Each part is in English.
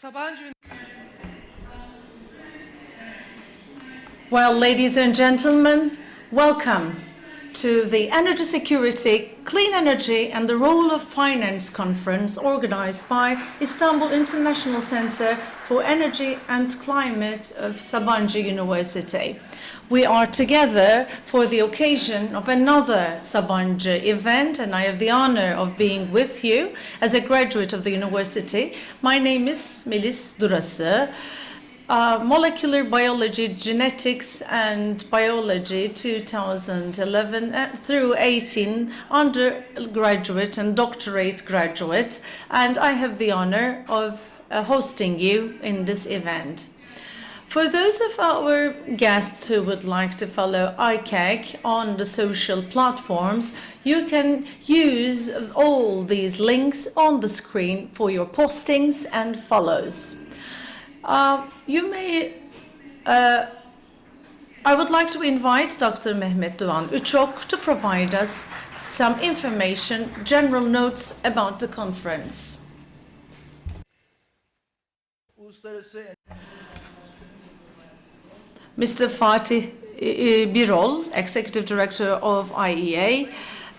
Sabancı. Well, ladies and gentlemen, welcome to the Energy Security, Clean Energy and the Role of Finance conference organized by Istanbul International Center for Energy and Climate of Sabancı University. We are together for the occasion of another Sabancı event, and I have the honor of being with you as a graduate of the university. My name is Melis Durası. Molecular Biology, Genetics and Biology 2011 through 18 undergraduate and doctorate graduate, and I have the honor of hosting you in this event. For those of our guests who would like to follow IICEC on the social platforms, you can use all these links on the screen for your postings and follows. I would like to invite Dr. Mehmet Doğan Üçok to provide us some information, general notes about the conference. Mr. Fatih Birol, Executive Director of IEA,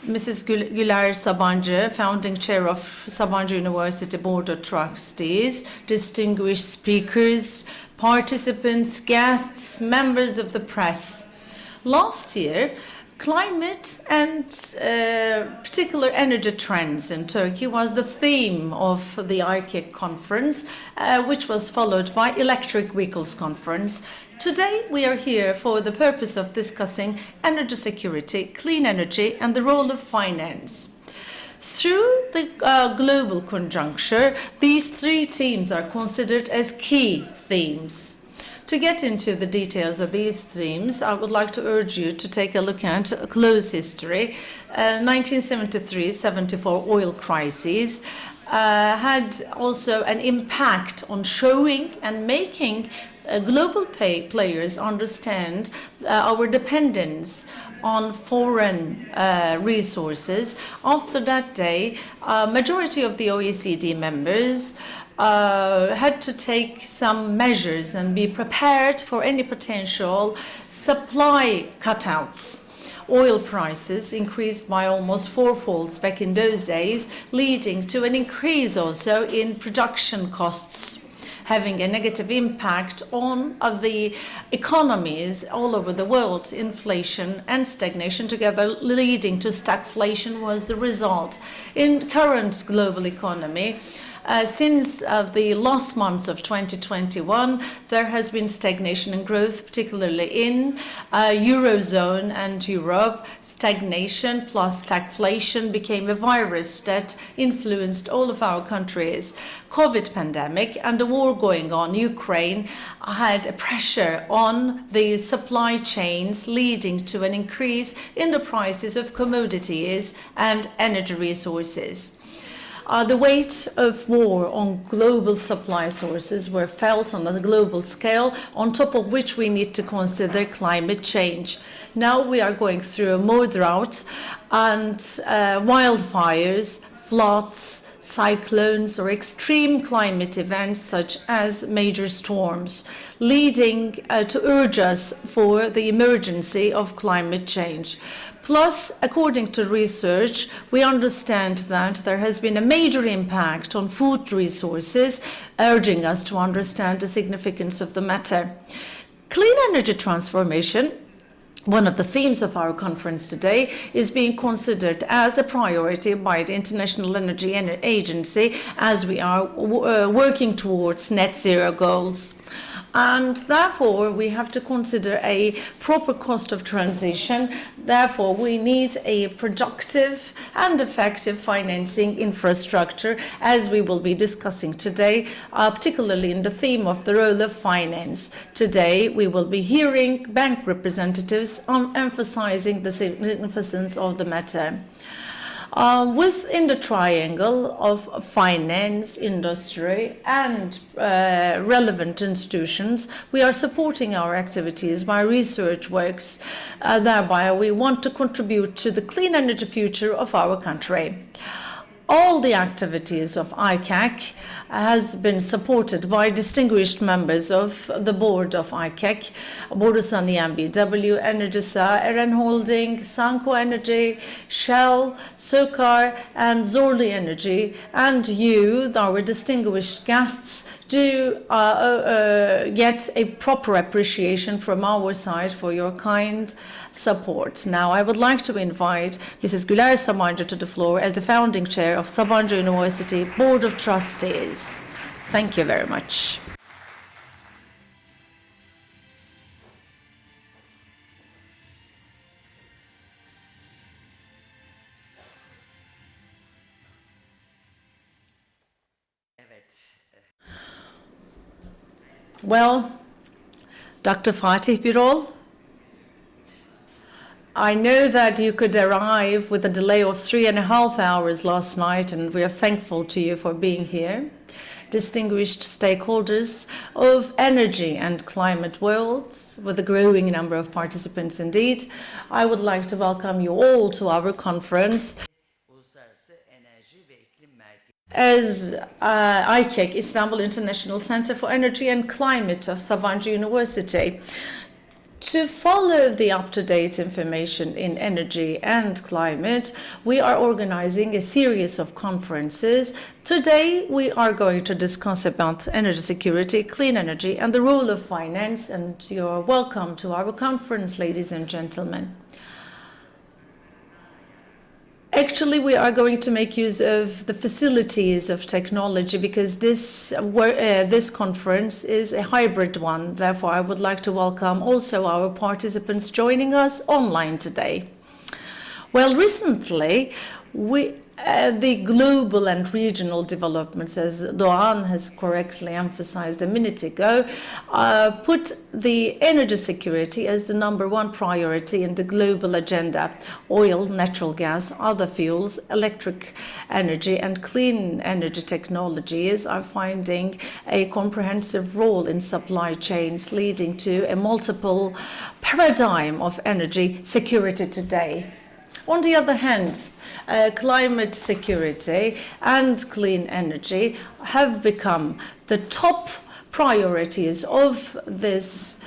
Mrs. Güler Sabancı, Founding Chair of Sabancı University Board of Trustees, distinguished speakers, participants, guests, members of the press. Last year, climate and particular energy trends in Turkey was the theme of the IICEC conference, which was followed by Electric Vehicles Conference. Today, we are here for the purpose of discussing energy security, clean energy, and the role of finance. Through the global conjuncture, these three themes are considered as key themes. To get into the details of these themes, I would like to urge you to take a look at a close history. 1973-74 oil crisis had also an impact on showing and making global players understand our dependence on foreign resources. After that day, majority of the OECD members had to take some measures and be prepared for any potential supply cutouts. Oil prices increased by almost fourfolds back in those days, leading to an increase also in production costs, having a negative impact on the economies all over the world. Inflation and stagnation together leading to stagflation was the result. In current global economy, since the last months of 2021, there has been stagnation and growth, particularly in Eurozone and Europe. Stagnation plus stagflation became a virus that influenced all of our countries. COVID pandemic and the war going on in Ukraine had a pressure on the supply chains, leading to an increase in the prices of commodities and energy resources. The weight of war on global supply sources were felt on a global scale, on top of which we need to consider climate change. Now we are going through more droughts and wildfires, floods, cyclones, or extreme climate events such as major storms, leading to urge us for the emergency of climate change. Plus, according to research, we understand that there has been a major impact on food resources, urging us to understand the significance of the matter. Clean energy transformation, one of the themes of our conference today, is being considered as a priority by the International Energy Agency as we are working towards net zero goals. And therefore, we have to consider a proper cost of transition. Therefore, we need a productive and effective financing infrastructure, as we will be discussing today, particularly in the theme of the role of finance. Today, we will be hearing bank representatives on emphasizing the significance of the matter. Within the triangle of finance, industry, and relevant institutions, we are supporting our activities by research works. Thereby, we want to contribute to the clean energy future of our country. All the activities of IICEC has been supported by distinguished members of the board of IICEC, Borusan EMBW, Enerjisa, Eren Holding, Sanko Energy, Shell, Sokar, and Zorlu Energy, and you, our distinguished guests, do get a proper appreciation from our side for your kind support. Now, I would like to invite Mrs. Güler Sabancı to the floor as the founding chair of Sabancı University Board of Trustees. Thank you very much. Well, Dr. Fatih Birol, I know that you could arrive with a delay of 3.5 hours last night, and we are thankful to you for being here. Distinguished stakeholders of energy and climate worlds, with a growing number of participants indeed, I would like to welcome you all to our conference. As IICEC, Istanbul International Center for Energy and Climate of Sabancı University, to follow the up-to-date information in energy and climate, we are organizing a series of conferences. Today, we are going to discuss about energy security, clean energy, and the role of finance, and you're welcome to our conference, ladies and gentlemen. Actually, we are going to make use of the facilities of technology because this conference is a hybrid one. Therefore, I would like to welcome also our participants joining us online today. Well, recently, the global and regional developments, as Doğan has correctly emphasized a minute ago, put the energy security as the #1 priority in the global agenda. Oil, natural gas, other fuels, electric energy, and clean energy technologies are finding a comprehensive role in supply chains, leading to a multiple paradigm of energy security today. On the other hand, climate security and clean energy have become the top priorities of this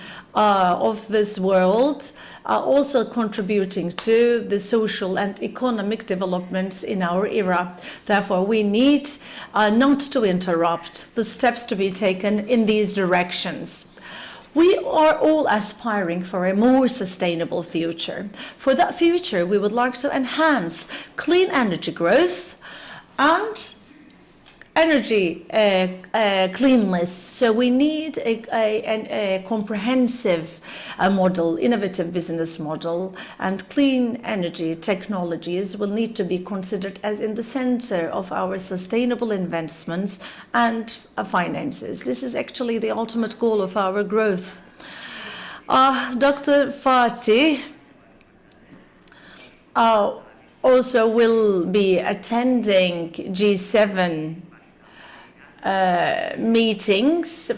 world, also contributing to the social and economic developments in our era. Therefore, we need not to interrupt the steps to be taken in these directions. We are all aspiring for a more sustainable future. For that future, we would like to enhance clean energy growth and energy cleanness. So we need a comprehensive model, innovative business model, and clean energy technologies will need to be considered as in the center of our sustainable investments and finances. This is actually the ultimate goal of our growth. Dr. Fatih also will be attending G7 meetings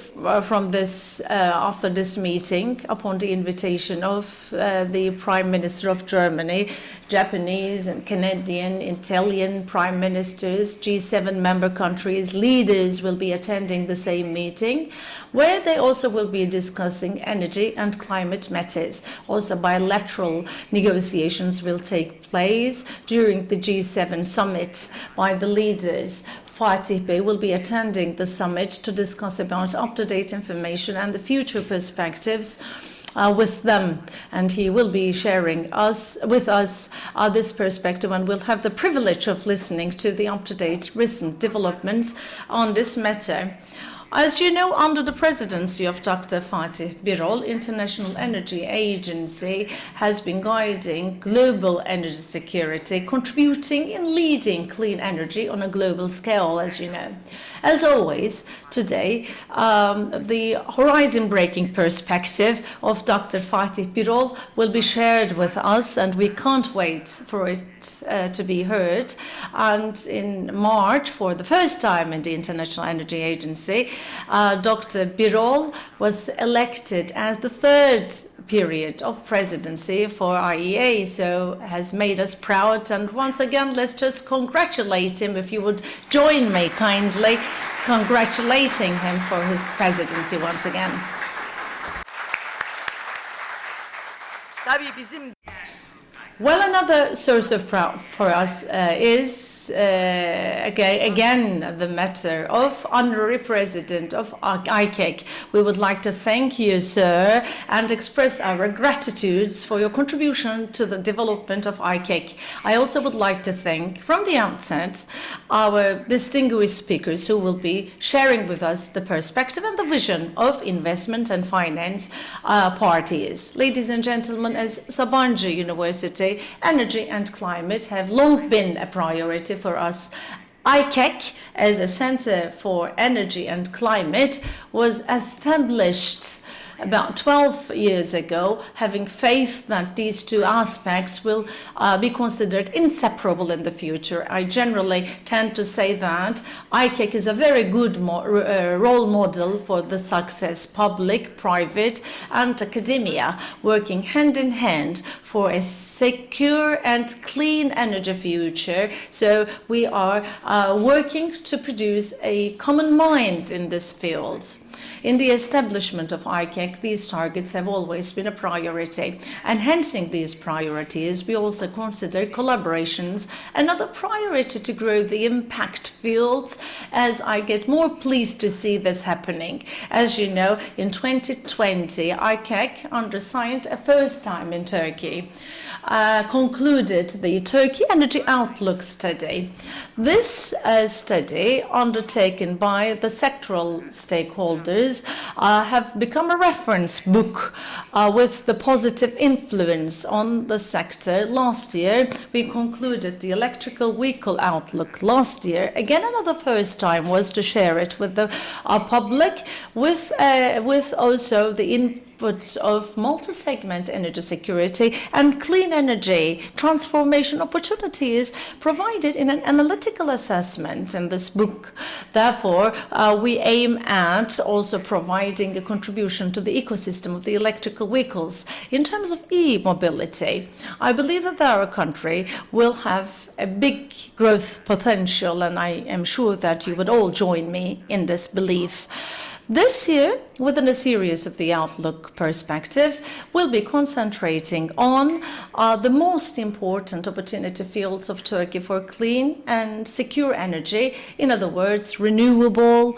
from this after this meeting upon the invitation of the Prime Minister of Germany, Japanese and Canadian, Italian Prime Ministers, G7 member countries, leaders will be attending the same meeting, where they also will be discussing energy and climate matters. Also, bilateral negotiations will take place during the G7 summit by the leaders. Fatih Bey will be attending the summit to discuss about up-to-date information and the future perspectives with them, and he will be sharing with us this perspective, and we'll have the privilege of listening to the up-to-date recent developments on this matter. As you know, under the presidency of Dr. Fatih Birol, International Energy Agency has been guiding global energy security, contributing in leading clean energy on a global scale, as you know. As always, today, the horizon-breaking perspective of Dr. Fatih Birol will be shared with us, and we can't wait for it to be heard. And in March, for the first time in the International Energy Agency, Dr. Birol was elected as the third period of presidency for IEA, so has made us proud. And once again, let's just congratulate him, if you would join me kindly, congratulating him for his presidency once again. Well, another source of pride for us is, again, the matter of Honorary President of IICEC. We would like to thank you, sir, and express our gratitude for your contribution to the development of IICEC. I also would like to thank, from the outset, our distinguished speakers who will be sharing with us the perspective and the vision of investment and finance parties. Ladies and gentlemen, as Sabancı University, energy and climate have long been a priority for us. IICEC, as a Center for Energy and Climate, was established about 12 years ago, having faith that these two aspects will be considered inseparable in the future. I generally tend to say that IICEC is a very good role model for the success, public, private, and academia, working hand in hand for a secure and clean energy future. So we are working to produce a common mind in this field. In the establishment of IICEC, these targets have always been a priority. Enhancing these priorities, we also consider collaborations another priority to grow the impact fields, as I get more pleased to see this happening. As you know, in 2020, IICEC undersigned a first time in Turkey, concluded the Turkey Energy Outlook study. This study, undertaken by the sectoral stakeholders, have become a reference book with the positive influence on the sector. Last year, we concluded the electrical vehicle outlook. Last year, again, another first time was to share it with the public, with also the inputs of multi-segment energy security and clean energy transformation opportunities provided in an analytical assessment in this book. Therefore, we aim at also providing a contribution to the ecosystem of the electrical vehicles. In terms of e-mobility, I believe that our country will have a big growth potential, and I am sure that you would all join me in this belief. This year, within a series of the Outlook perspective, we'll be concentrating on the most important opportunity fields of Turkey for clean and secure energy, in other words, renewable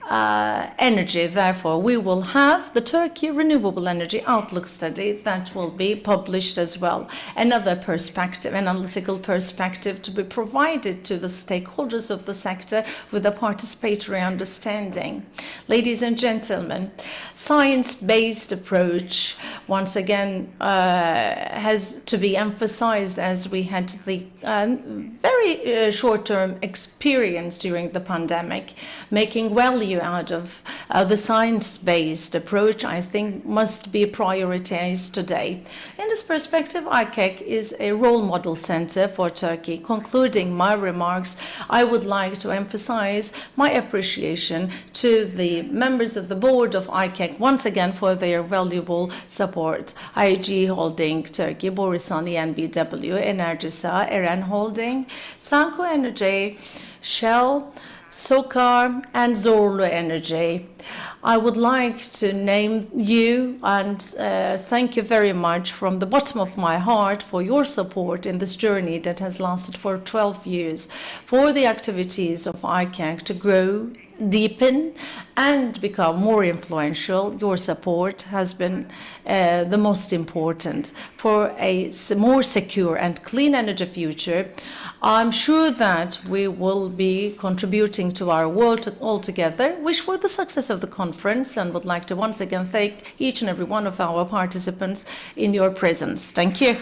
energy. Therefore, we will have the Turkey Renewable Energy Outlook study that will be published as well. Another perspective, analytical perspective, to be provided to the stakeholders of the sector with a participatory understanding. Ladies and gentlemen, science-based approach, once again, has to be emphasized, as we had the very short-term experience during the pandemic. Making value out of the science-based approach, I think, must be prioritized today. In this perspective, IICEC is a role model center for Turkey. Concluding my remarks, I would like to emphasize my appreciation to the members of the board of IICEC once again for their valuable support. IG Holding Turkey, Borisani NBW, Enerjisa, Eren Holding, Sanko Energy, Shell, Sokar, and Zorlu Energy. I would like to name you and thank you very much from the bottom of my heart for your support in this journey that has lasted for 12 years, for the activities of IICEC to grow, deepen, and become more influential. Your support has been the most important for a more secure and clean energy future. I'm sure that we will be contributing to our world altogether. Wish for the success of the conference and would like to once again thank each and every one of our participants in your presence. Thank you.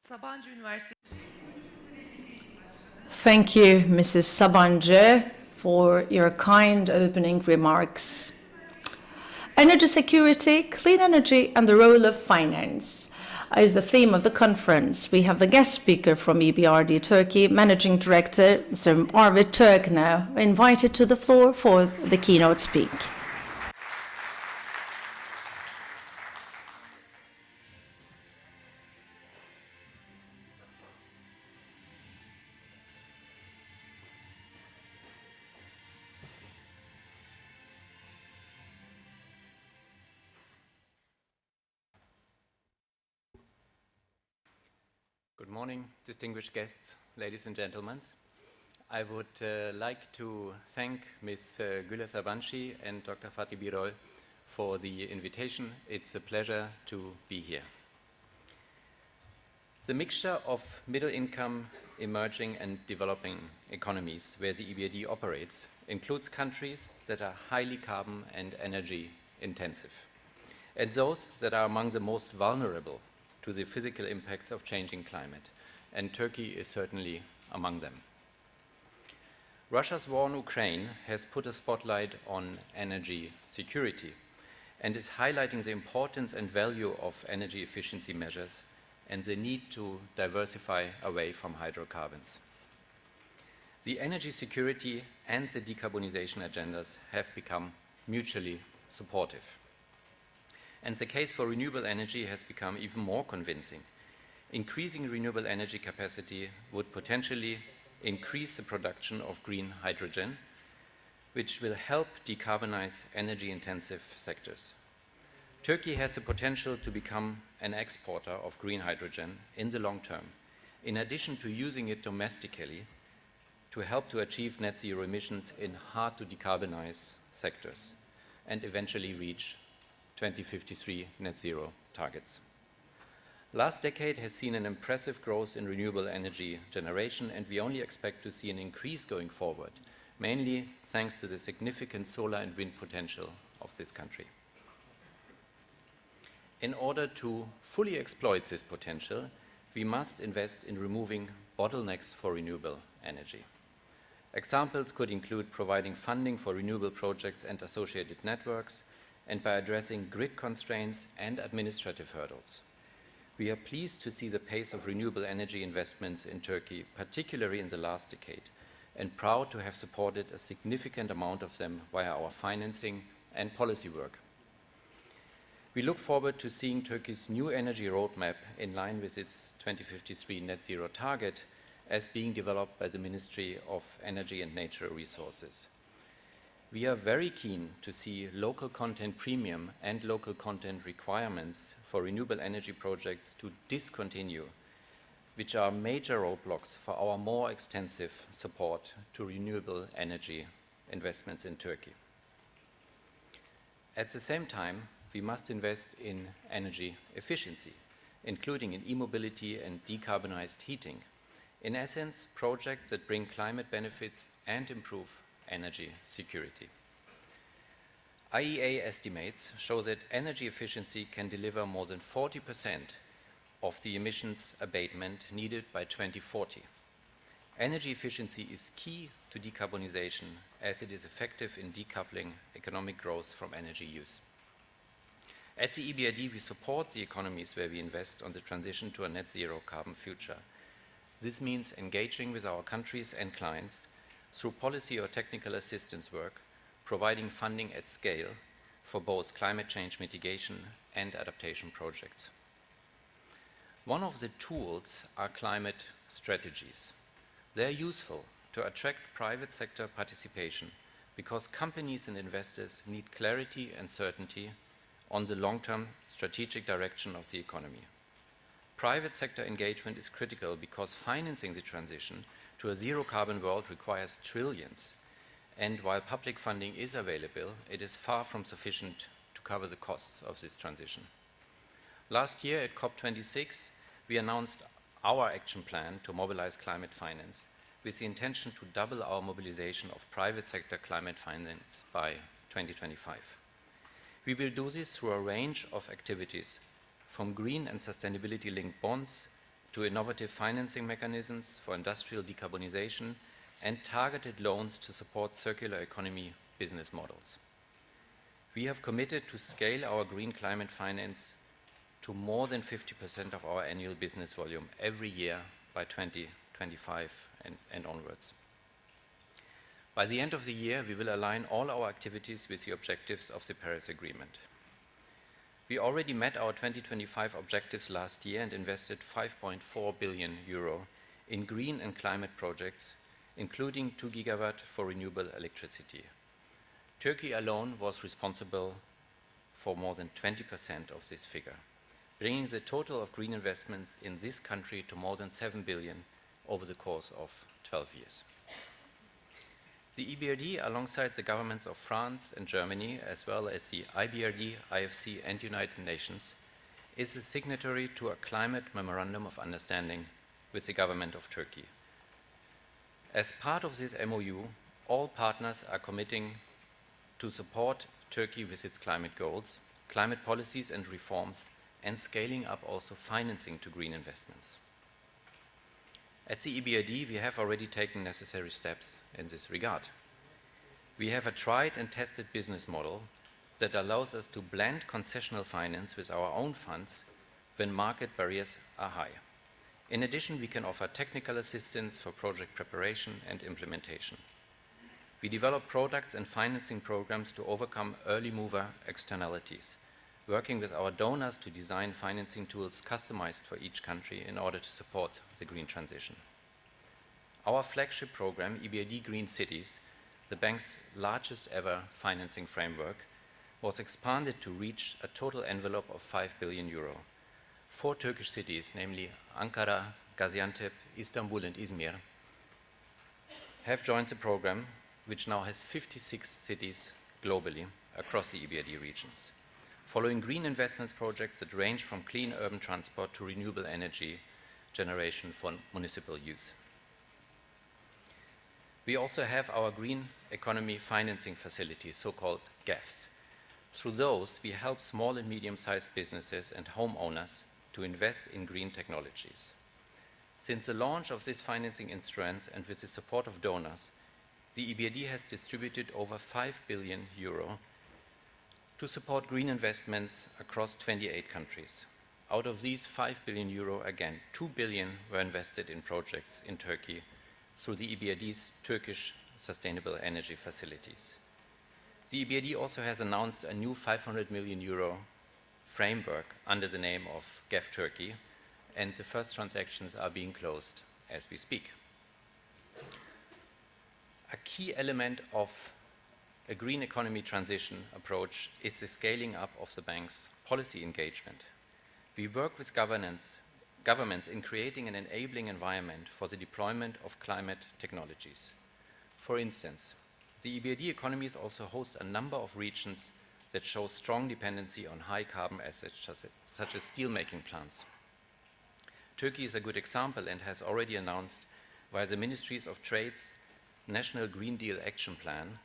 Sabancı Üniversitesi. Thank you, Mrs. Sabancı, for your kind opening remarks. Energy security, clean energy, and the role of finance is the theme of the conference. We have the guest speaker from EBRD Turkey, Managing Director, Mr. Arvid Turk, now invited to the floor for the keynote speak. Good morning, distinguished guests, ladies and gentlemen. I would like to thank Ms. Güler Sabanci and Dr. Fatih Birol for the invitation. It's a pleasure to be here. The mixture of middle-income, emerging and developing economies where the EBRD operates includes countries that are highly carbon and energy intensive, and those that are among the most vulnerable to the physical impacts of changing climate, and Turkey is certainly among them. Russia's war in Ukraine has put a spotlight on energy security and is highlighting the importance and value of energy efficiency measures and the need to diversify away from hydrocarbons. The energy security and the decarbonization agendas have become mutually supportive. And the case for renewable energy has become even more convincing. Increasing renewable energy capacity would potentially increase the production of green hydrogen, which will help decarbonize energy-intensive sectors. Turkey has the potential to become an exporter of green hydrogen in the long term, in addition to using it domestically to help to achieve net zero emissions in hard to decarbonize sectors and eventually reach 2053 net zero targets. Last decade has seen an impressive growth in renewable energy generation, and we only expect to see an increase going forward, mainly thanks to the significant solar and wind potential of this country. In order to fully exploit this potential, we must invest in removing bottlenecks for renewable energy. Examples could include providing funding for renewable projects and associated networks, and by addressing grid constraints and administrative hurdles. We are pleased to see the pace of renewable energy investments in Turkey, particularly in the last decade, and proud to have supported a significant amount of them via our financing and policy work. We look forward to seeing Turkey's new energy roadmap in line with its 2053 net zero target as being developed by the Ministry of Energy and Natural Resources. We are very keen to see local content premium and local content requirements for renewable energy projects to discontinue, which are major roadblocks for our more extensive support to renewable energy investments in Turkey. At the same time, we must invest in energy efficiency, including in e-mobility and decarbonized heating. In essence, projects that bring climate benefits and improve energy security. IEA estimates show that energy efficiency can deliver more than 40% of the emissions abatement needed by 2040. Energy efficiency is key to decarbonization as it is effective in decoupling economic growth from energy use. At the EBRD, we support the economies where we invest on the transition to a net zero carbon future. This means engaging with our countries and clients through policy or technical assistance work, providing funding at scale for both climate change mitigation and adaptation projects. One of the tools are climate strategies. They are useful to attract private sector participation because companies and investors need clarity and certainty on the long-term strategic direction of the economy. Private sector engagement is critical because financing the transition to a zero-carbon world requires trillions, and while public funding is available, it is far from sufficient to cover the costs of this transition. Last year at COP26, we announced our action plan to mobilize climate finance with the intention to double our mobilization of private sector climate finance by 2025. We will do this through a range of activities, from green and sustainability-linked bonds to innovative financing mechanisms for industrial decarbonization and targeted loans to support circular economy business models. We have committed to scale our green climate finance to more than 50% of our annual business volume every year by 2025 and onwards. By the end of the year, we will align all our activities with the objectives of the Paris Agreement. We already met our 2025 objectives last year and invested 5.4 billion euro in green and climate projects, including 2 gigawatt for renewable electricity. Turkey alone was responsible for more than 20% of this figure, bringing the total of green investments in this country to more than 7 billion over the course of 12 years. The EBRD, alongside the governments of France and Germany, as well as the IBRD, IFC, and United Nations, is a signatory to a climate memorandum of understanding with the government of Turkey. As part of this MOU, all partners are committing to support Turkey with its climate goals, climate policies and reforms, and scaling up also financing to green investments. At the EBRD, we have already taken necessary steps in this regard. We have a tried and tested business model that allows us to blend concessional finance with our own funds when market barriers are high. In addition, we can offer technical assistance for project preparation and implementation. We develop products and financing programs to overcome early mover externalities, working with our donors to design financing tools customized for each country in order to support the green transition. Our flagship program, EBRD Green Cities, the bank's largest ever financing framework, was expanded to reach a total envelope of 5 billion euro. 4 Turkish cities, namely Ankara, Gaziantep, Istanbul, and Izmir, have joined the program, which now has 56 cities globally across the EBRD regions, following green investments projects that range from clean urban transport to renewable energy generation for municipal use. We also have our green economy financing facilities, so-called GEFs. Through those, we help small and medium-sized businesses and homeowners to invest in green technologies. Since the launch of this financing instrument and with the support of donors, the EBRD has distributed over 5 billion euro to support green investments across 28 countries. Out of these 5 billion euro, again, 2 billion were invested in projects in Turkey through the EBRD's Turkish Sustainable Energy Facilities. The EBRD also has announced a new 500 million euro framework under the name of GEF Turkey, and the first transactions are being closed as we speak. A key element of a green economy transition approach is the scaling up of the bank's policy engagement. We work with governments in creating an enabling environment for the deployment of climate technologies. For instance, the EBRD economies also host a number of regions that show strong dependency on high carbon assets, such as steelmaking plants. Turkey is a good example and has already announced via the Ministries of Trade's National Green Deal Action Plan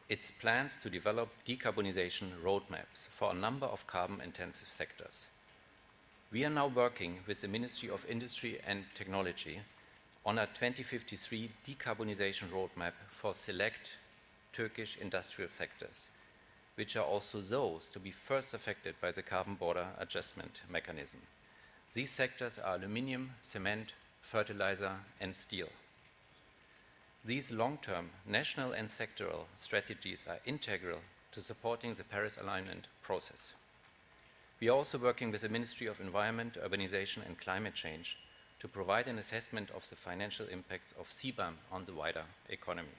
its plans to develop decarbonization roadmaps for a number of carbon-intensive sectors. We are now working with the Ministry of Industry and Technology on a 2053 decarbonization roadmap for select Turkish industrial sectors, which are also those to be first affected by the carbon border adjustment mechanism. These sectors are aluminium, cement, fertilizer, and steel. These long-term national and sectoral strategies are integral to supporting the Paris alignment process. We are also working with the Ministry of Environment, Urbanization and Climate Change to provide an assessment of the financial impacts of CBAM on the wider economy.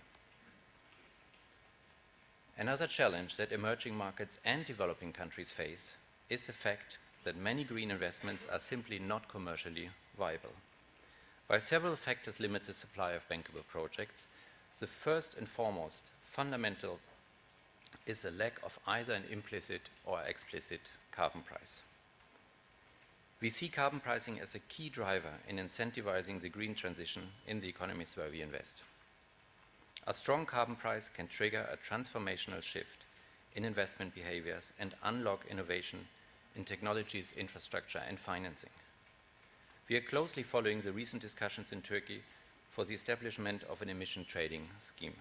Another challenge that emerging markets and developing countries face is the fact that many green investments are simply not commercially viable. While several factors limit the supply of bankable projects, the first and foremost fundamental is a lack of either an implicit or explicit carbon price. We see carbon pricing as a key driver in incentivizing the green transition in the economies where we invest. A strong carbon price can trigger a transformational shift in investment behaviors and unlock innovation in technologies, infrastructure, and financing. We are closely following the recent discussions in Turkey for the establishment of an emission trading scheme.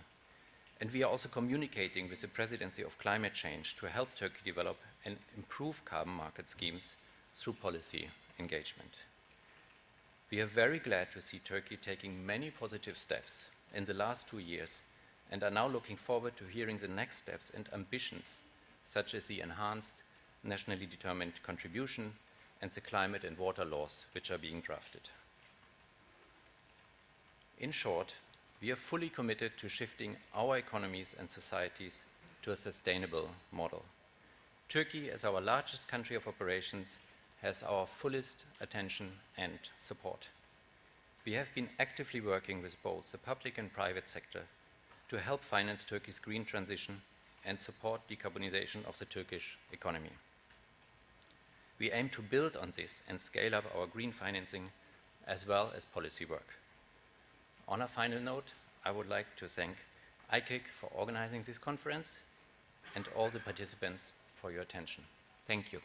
And we are also communicating with the Presidency of Climate Change to help Turkey develop and improve carbon market schemes through policy engagement. We are very glad to see Turkey taking many positive steps in the last 2 years and are now looking forward to hearing the next steps and ambitions, such as the enhanced nationally determined contribution and the climate and water laws which are being drafted. In short, we are fully committed to shifting our economies and societies to a sustainable model. Turkey, as our largest country of operations, has our fullest attention and support. We have been actively working with both the public and private sector to help finance Turkey's green transition and support decarbonization of the Turkish economy. We aim to build on this and scale up our green financing as well as policy work. On a final note, I would like to thank IICEC for organizing this conference and all the participants for your attention. Thank you.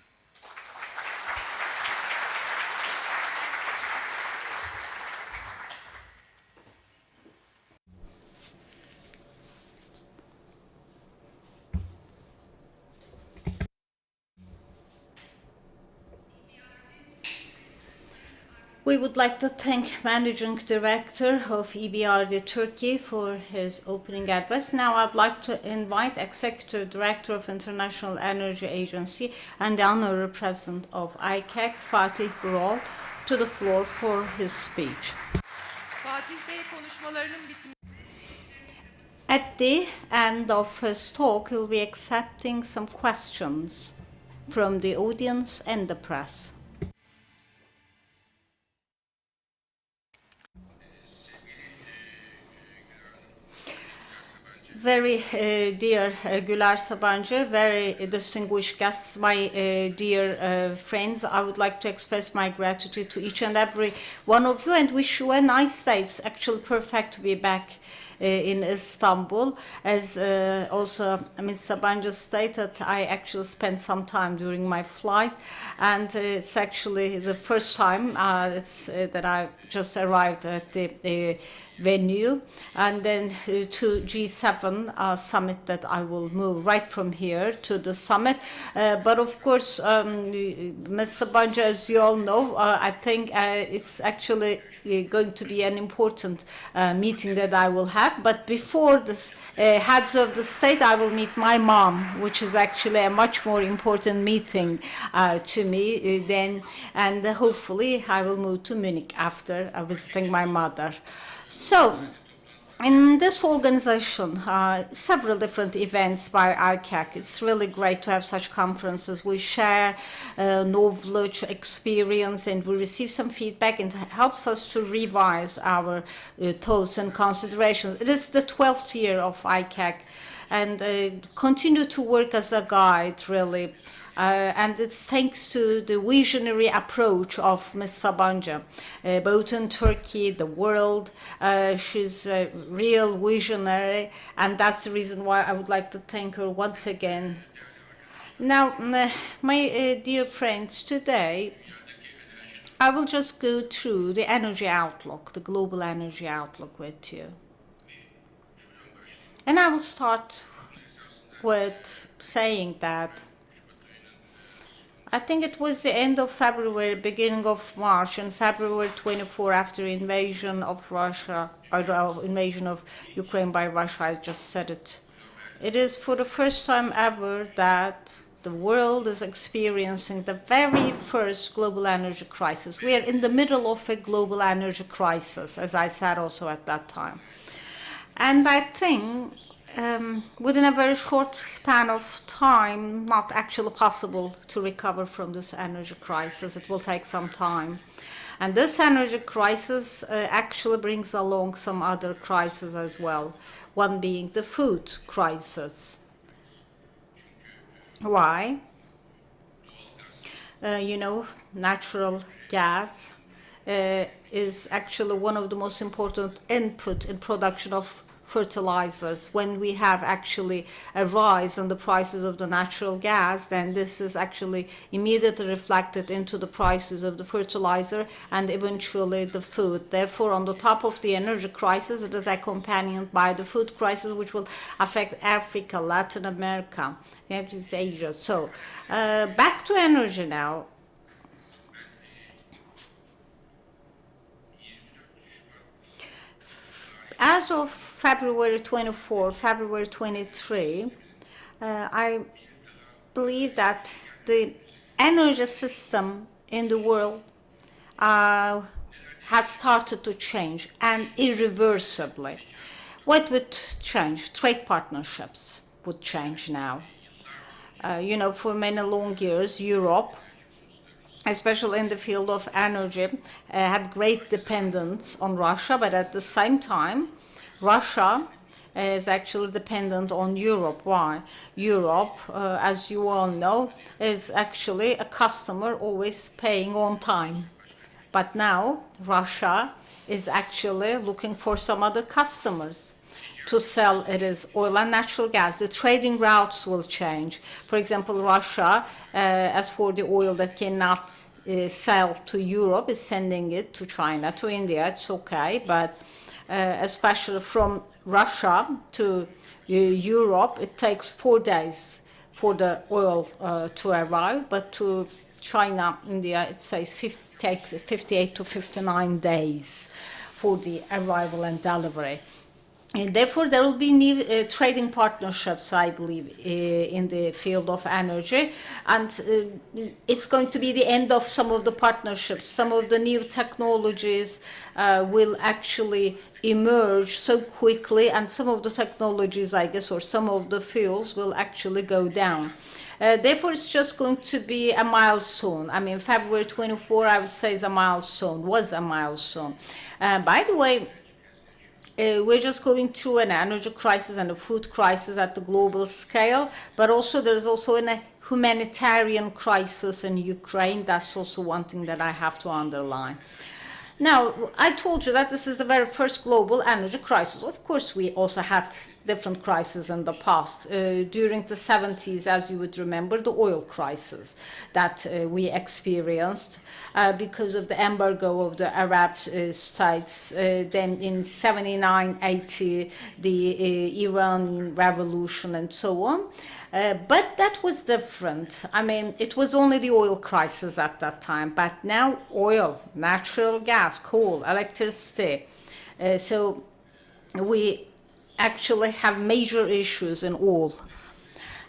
We would like to thank Managing Director of EBRD Turkey for his opening address. Now I'd like to invite Executive Director of International Energy Agency and the Honorary President of IICEC, Fatih Birol, to the floor for his speech. Fatih Bey konuşmalarının bitimi. At the end of his talk, he'll be accepting some questions from the audience and the press. Very dear Güler Sabancı, very distinguished guests, my dear friends, I would like to express my gratitude to each and every one of you and wish you a nice day. It's actually perfect to be back in Istanbul. As also Ms. Sabancı stated, I actually spent some time during my flight, and it's actually the first time that I just arrived at the venue, and then to G7 summit that I will move right from here to the summit. But of course, Ms. Sabancı, as you all know, I think it's actually going to be an important meeting that I will have. But before this heads of the state, I will meet my mom, which is actually a much more important meeting to me then, and hopefully I will move to Munich after visiting my mother. So, in this organization, several different events by IICEC. It's really great to have such conferences. We share knowledge, experience, and we receive some feedback, and it helps us to revise our thoughts and considerations. It is the 12th year of IICEC, and continue to work as a guide, really. And it's thanks to the visionary approach of Ms. Sabancı, both in Turkey, the world. She's a real visionary, and that's the reason why I would like to thank her once again. Now, my dear friends, today I will just go through the energy outlook, the global energy outlook with you. And I will start with saying that I think it was the end of February, beginning of March, and February 24, after invasion of Russia, or the invasion of Ukraine by Russia, I just said it. It is for the first time ever that the world is experiencing the very first global energy crisis. We are in the middle of a global energy crisis, as I said also at that time. And I think within a very short span of time, not actually possible to recover from this energy crisis. It will take some time. And this energy crisis actually brings along some other crises as well, one being the food crisis. Why? You know, natural gas is actually one of the most important input in production of fertilizers. When we have actually a rise in the prices of the natural gas, then this is actually immediately reflected into the prices of the fertilizer and eventually the food. Therefore, on the top of the energy crisis, it is accompanied by the food crisis, which will affect Africa, Latin America, East Asia. So back to energy now. As of February 24, February 23, I believe that the energy system in the world has started to change, and irreversibly. What would change? Trade partnerships would change now. For many long years, Europe, especially in the field of energy, had great dependence on Russia, but at the same time, Russia is actually dependent on Europe. Why? Europe, as you all know, is actually a customer always paying on time. But now, Russia is actually looking for some other customers to sell it is oil and natural gas. The trading routes will change. For example, Russia, as for the oil that cannot sell to Europe, is sending it to China, to India. It's okay, but especially from Russia to Europe, it takes 4 days for the oil to arrive, but to China, India, it says takes 58 to 59 days for the arrival and delivery. And therefore, there will be new trading partnerships, I believe, in the field of energy. And it's going to be the end of some of the partnerships. Some of the new technologies will actually emerge so quickly, and some of the technologies, I guess, or some of the fuels will actually go down. Therefore, it's just going to be a milestone. I mean, February 24, I would say, is a milestone, was a milestone. By the way, we're just going through an energy crisis and a food crisis at the global scale, but also there's also a humanitarian crisis in Ukraine. That's also one thing that I have to underline. Now, I told you that this is the very first global energy crisis. Of course, we also had different crises in the past. During the 70s, as you would remember, the oil crisis that we experienced because of the embargo of the Arab states. Then in 79, 80, the Iranian revolution and so on. But that was different. I mean, it was only the oil crisis at that time, but now oil, natural gas, coal, electricity. So we actually have major issues in all.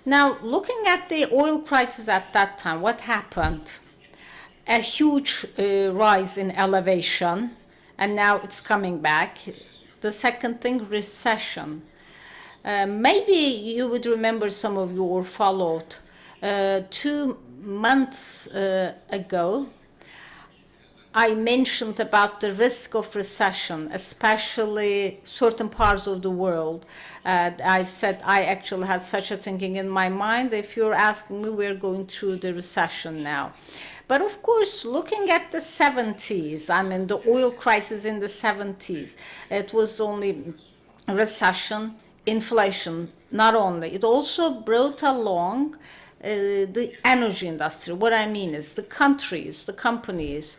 Now, looking at the oil crisis at that time, what happened? A huge rise in elevation, and now it's coming back. The second thing, recession. Maybe you would remember, some of you or followed, 2 months ago, I mentioned about the risk of recession, especially certain parts of the world. I said I actually had such a thinking in my mind. If you're asking me, we're going through the recession now. But of course, looking at the 70s, I mean, the oil crisis in the 70s, it was only recession, inflation, not only. It also brought along the energy industry. What I mean is the countries, the companies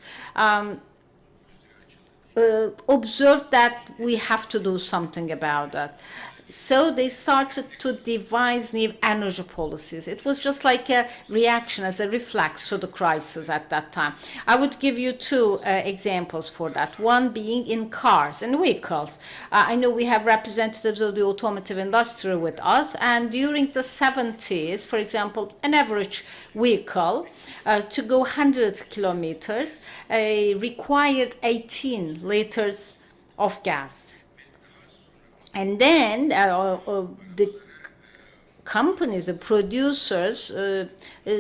observed that we have to do something about that. So they started to devise new energy policies. It was just like a reaction, as a reflex to the crisis at that time. I would give you 2 examples for that. One being in cars and vehicles. I know we have representatives of the automotive industry with us, and during the 70s, for example, an average vehicle to go 100 kilometers required 18 liters of gas. And then the companies, the producers,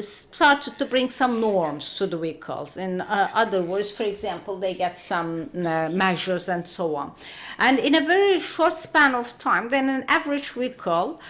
started to bring some norms to the vehicles. In other words, for example, they get some measures and so on. And in a very short span of time, then an average vehicle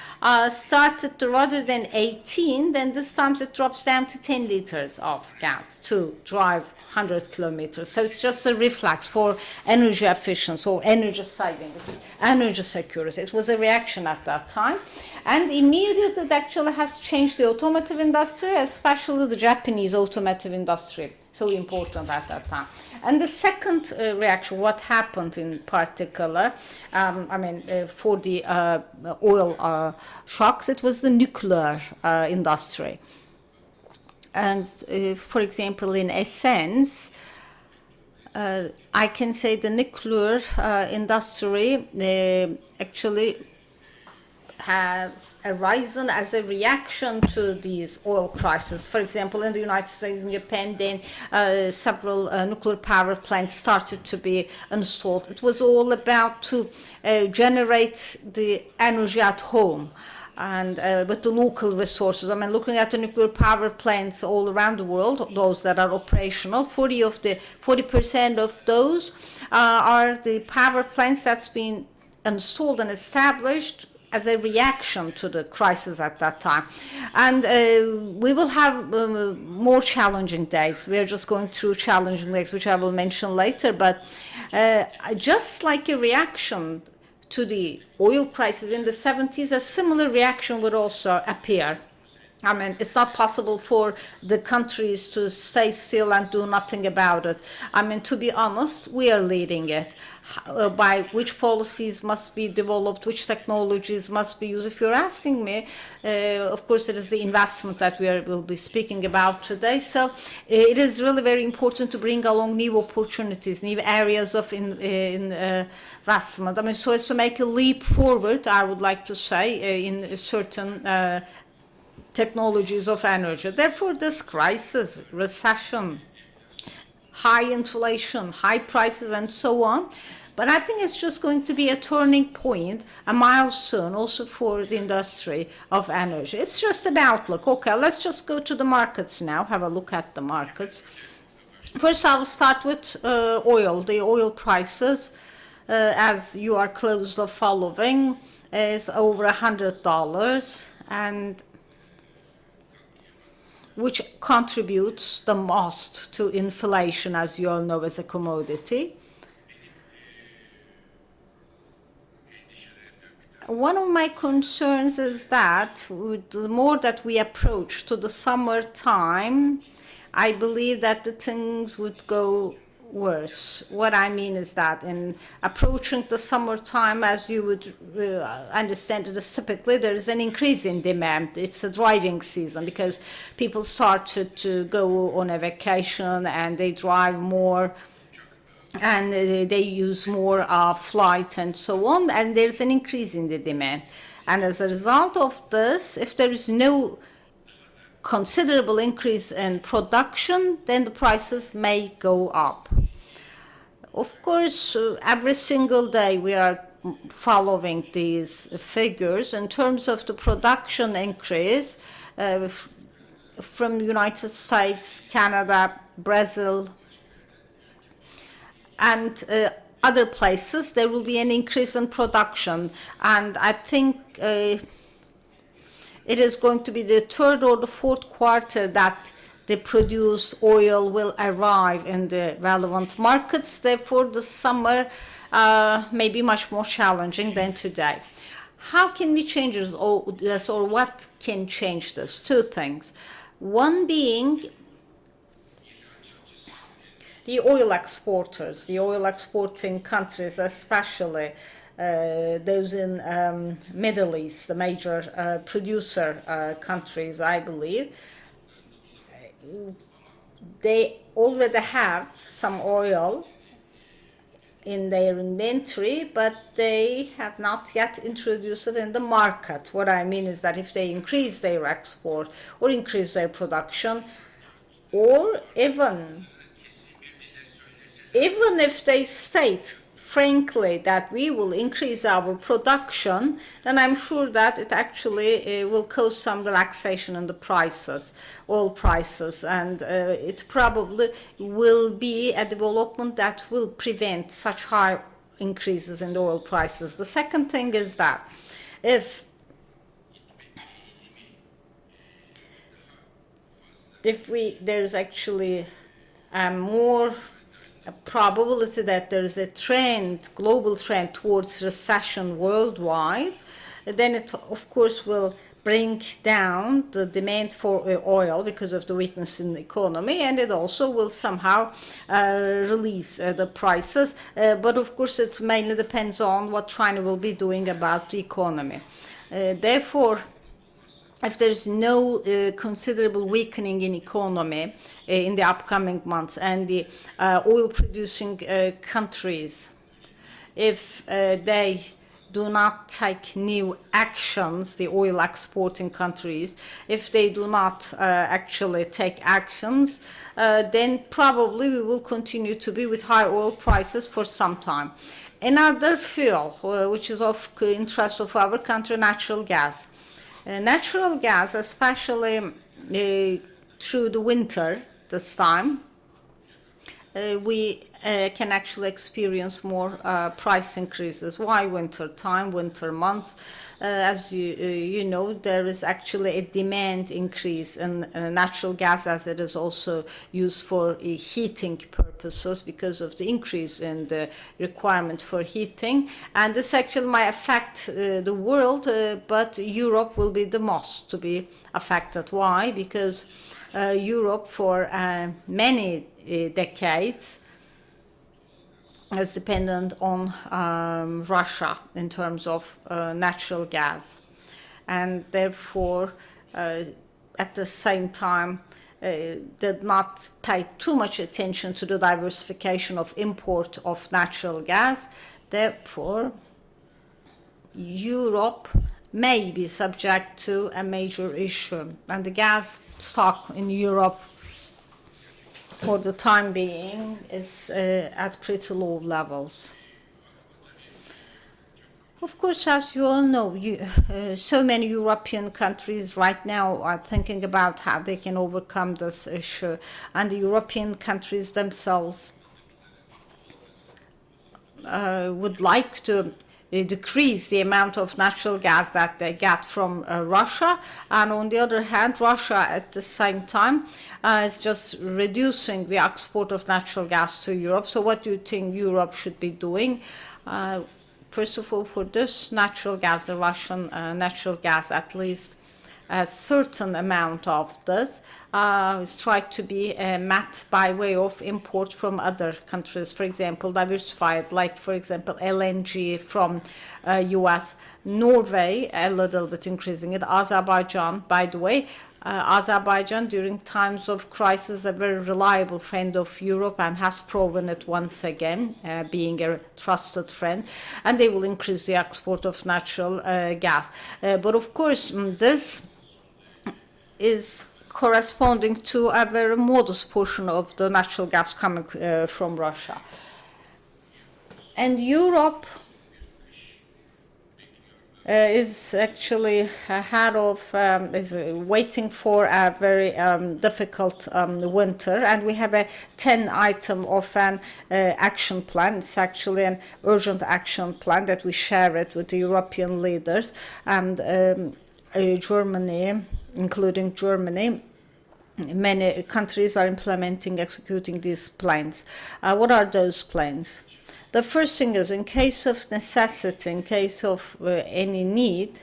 started to, rather than 18, then this time it drops down to 10 liters of gas to drive 100 kilometers. So it's just a reflex for energy efficiency or energy savings, energy security. It was a reaction at that time. And immediately it actually has changed the automotive industry, especially the Japanese automotive industry. So important at that time. And the second reaction, what happened in particular, for the oil shocks, it was the nuclear industry. And for example, in essence, I can say the nuclear industry actually has arisen as a reaction to these oil crises. For example, in the United States and Japan, then several nuclear power plants started to be installed. It was all about to generate the energy at home and with the local resources. I mean, looking at the nuclear power plants all around the world, those that are operational, 40% of those are the power plants that's been installed and established as a reaction to the crisis at that time. And we will have more challenging days. We are just going through challenging days, which I will mention later. But just like a reaction to the oil crisis in the 70s, a similar reaction would also appear. I mean, it's not possible for the countries to stay still and do nothing about it. I mean, to be honest, we are leading it. By which policies must be developed, which technologies must be used. If you're asking me, of course, it is the investment that will be speaking about today. So it is really very important to bring along new opportunities, new areas of investment. I mean, so as to make a leap forward, I would like to say, in certain technologies of energy. Therefore, this crisis, recession, high inflation, high prices, and so on. But I think it's just going to be a turning point, a milestone also for the industry of energy. It's just an outlook. Okay, let's just go to the markets now, have a look at the markets. First, I'll start with oil. The oil prices, as you are closely following, is over $100, and which contributes the most to inflation, as you all know, as a commodity. One of my concerns is that the more that we approach to the summertime, I believe that the things would go worse. What I mean is that in approaching the summertime, as you would understand it, is typically there is an increase in demand. It's a driving season because people start to go on a vacation and they drive more and they use more flights and so on, and there's an increase in the demand. And as a result of this, if there is no considerable increase in production, then the prices may go up. Of course, every single day we are following these figures in terms of the production increase from United States, Canada, Brazil, and other places. There will be an increase in production, and I think it is going to be the third or the fourth quarter that the produced oil will arrive in the relevant markets. Therefore, the summer may be much more challenging than today. How can we change this, or what can change this? Two things. One being the oil exporters, the oil exporting countries, especially those in Middle East, the major producer countries, I believe, they already have some oil in their inventory, but they have not yet introduced it in the market. What I mean is that if they increase their export or increase their production, or even if they state frankly that we will increase our production, then I'm sure that it actually will cause some relaxation in the prices, oil prices, and it probably will be a development that will prevent such high increases in the oil prices. The second thing is that if there's actually more probability that there is a trend, global trend towards recession worldwide, then it of course will bring down the demand for oil because of the weakness in the economy, and it also will somehow release the prices. But of course, it mainly depends on what China will be doing about the economy. Therefore, if there's no considerable weakening in economy in the upcoming months, and the oil-producing countries, if they do not take new actions, the oil exporting countries, if they do not actually take actions, then probably we will continue to be with high oil prices for some time. Another fuel, which is of interest of our country, natural gas. Natural gas, especially through the winter this time, we can actually experience more price increases. Why winter time, winter months? As you know, there is actually a demand increase in natural gas, as it is also used for heating purposes because of the increase in the requirement for heating. And this actually might affect the world, but Europe will be the most to be affected. Why? Because Europe for many decades is dependent on Russia in terms of natural gas, and therefore at the same time did not pay too much attention to the diversification of import of natural gas. Therefore, Europe may be subject to a major issue, and the gas stock in Europe for the time being is at pretty low levels. Of course, as you all know, so many European countries right now are thinking about how they can overcome this issue, and the European countries themselves would like to decrease the amount of natural gas that they get from Russia, and on the other hand, Russia at the same time is just reducing the export of natural gas to Europe. So what do you think Europe should be doing? First of all, for this natural gas, the Russian natural gas, at least a certain amount of this is tried to be met by way of import from other countries, for example, diversified, like for example LNG from US, Norway a little bit increasing it, Azerbaijan, by the way. Azerbaijan during times of crisis a very reliable friend of Europe and has proven it once again, being a trusted friend, and they will increase the export of natural gas. But of course this is corresponding to a very modest portion of the natural gas coming from Russia. And Europe is actually ahead of, is waiting for a very difficult winter, and we have a 10 item of an action plan. It's actually an urgent action plan that we share it with the European leaders, and Germany, including Germany, many countries are implementing, executing these plans. What are those plans? The first thing is, in case of necessity, in case of any need,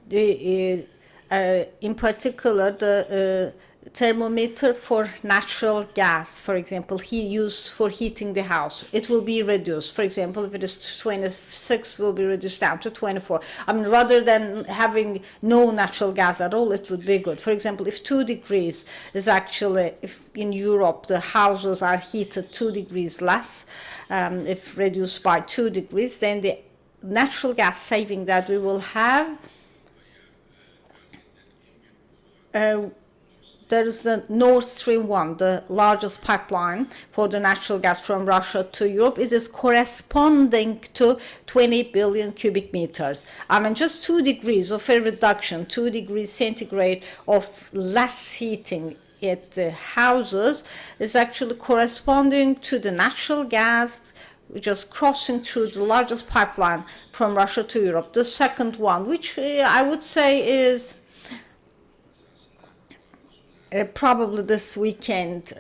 in particular, the thermometer for natural gas, for example, used for heating the house, it will be reduced. For example, if it is 26, will be reduced down to 24. I mean, rather than having no natural gas at all, it would be good. For example, if 2 degrees is actually, if in Europe the houses are heated 2 degrees less, if reduced by 2 degrees, then the natural gas saving that we will have, there is the Nord Stream 1, the largest pipeline for the natural gas from Russia to Europe. It is corresponding to 20 billion cubic meters. I mean, just 2 degrees of a reduction, 2 degrees centigrade of less heating at the houses is actually corresponding to the natural gas just crossing through the largest pipeline from Russia to Europe. The second one, which I would say is probably this weekend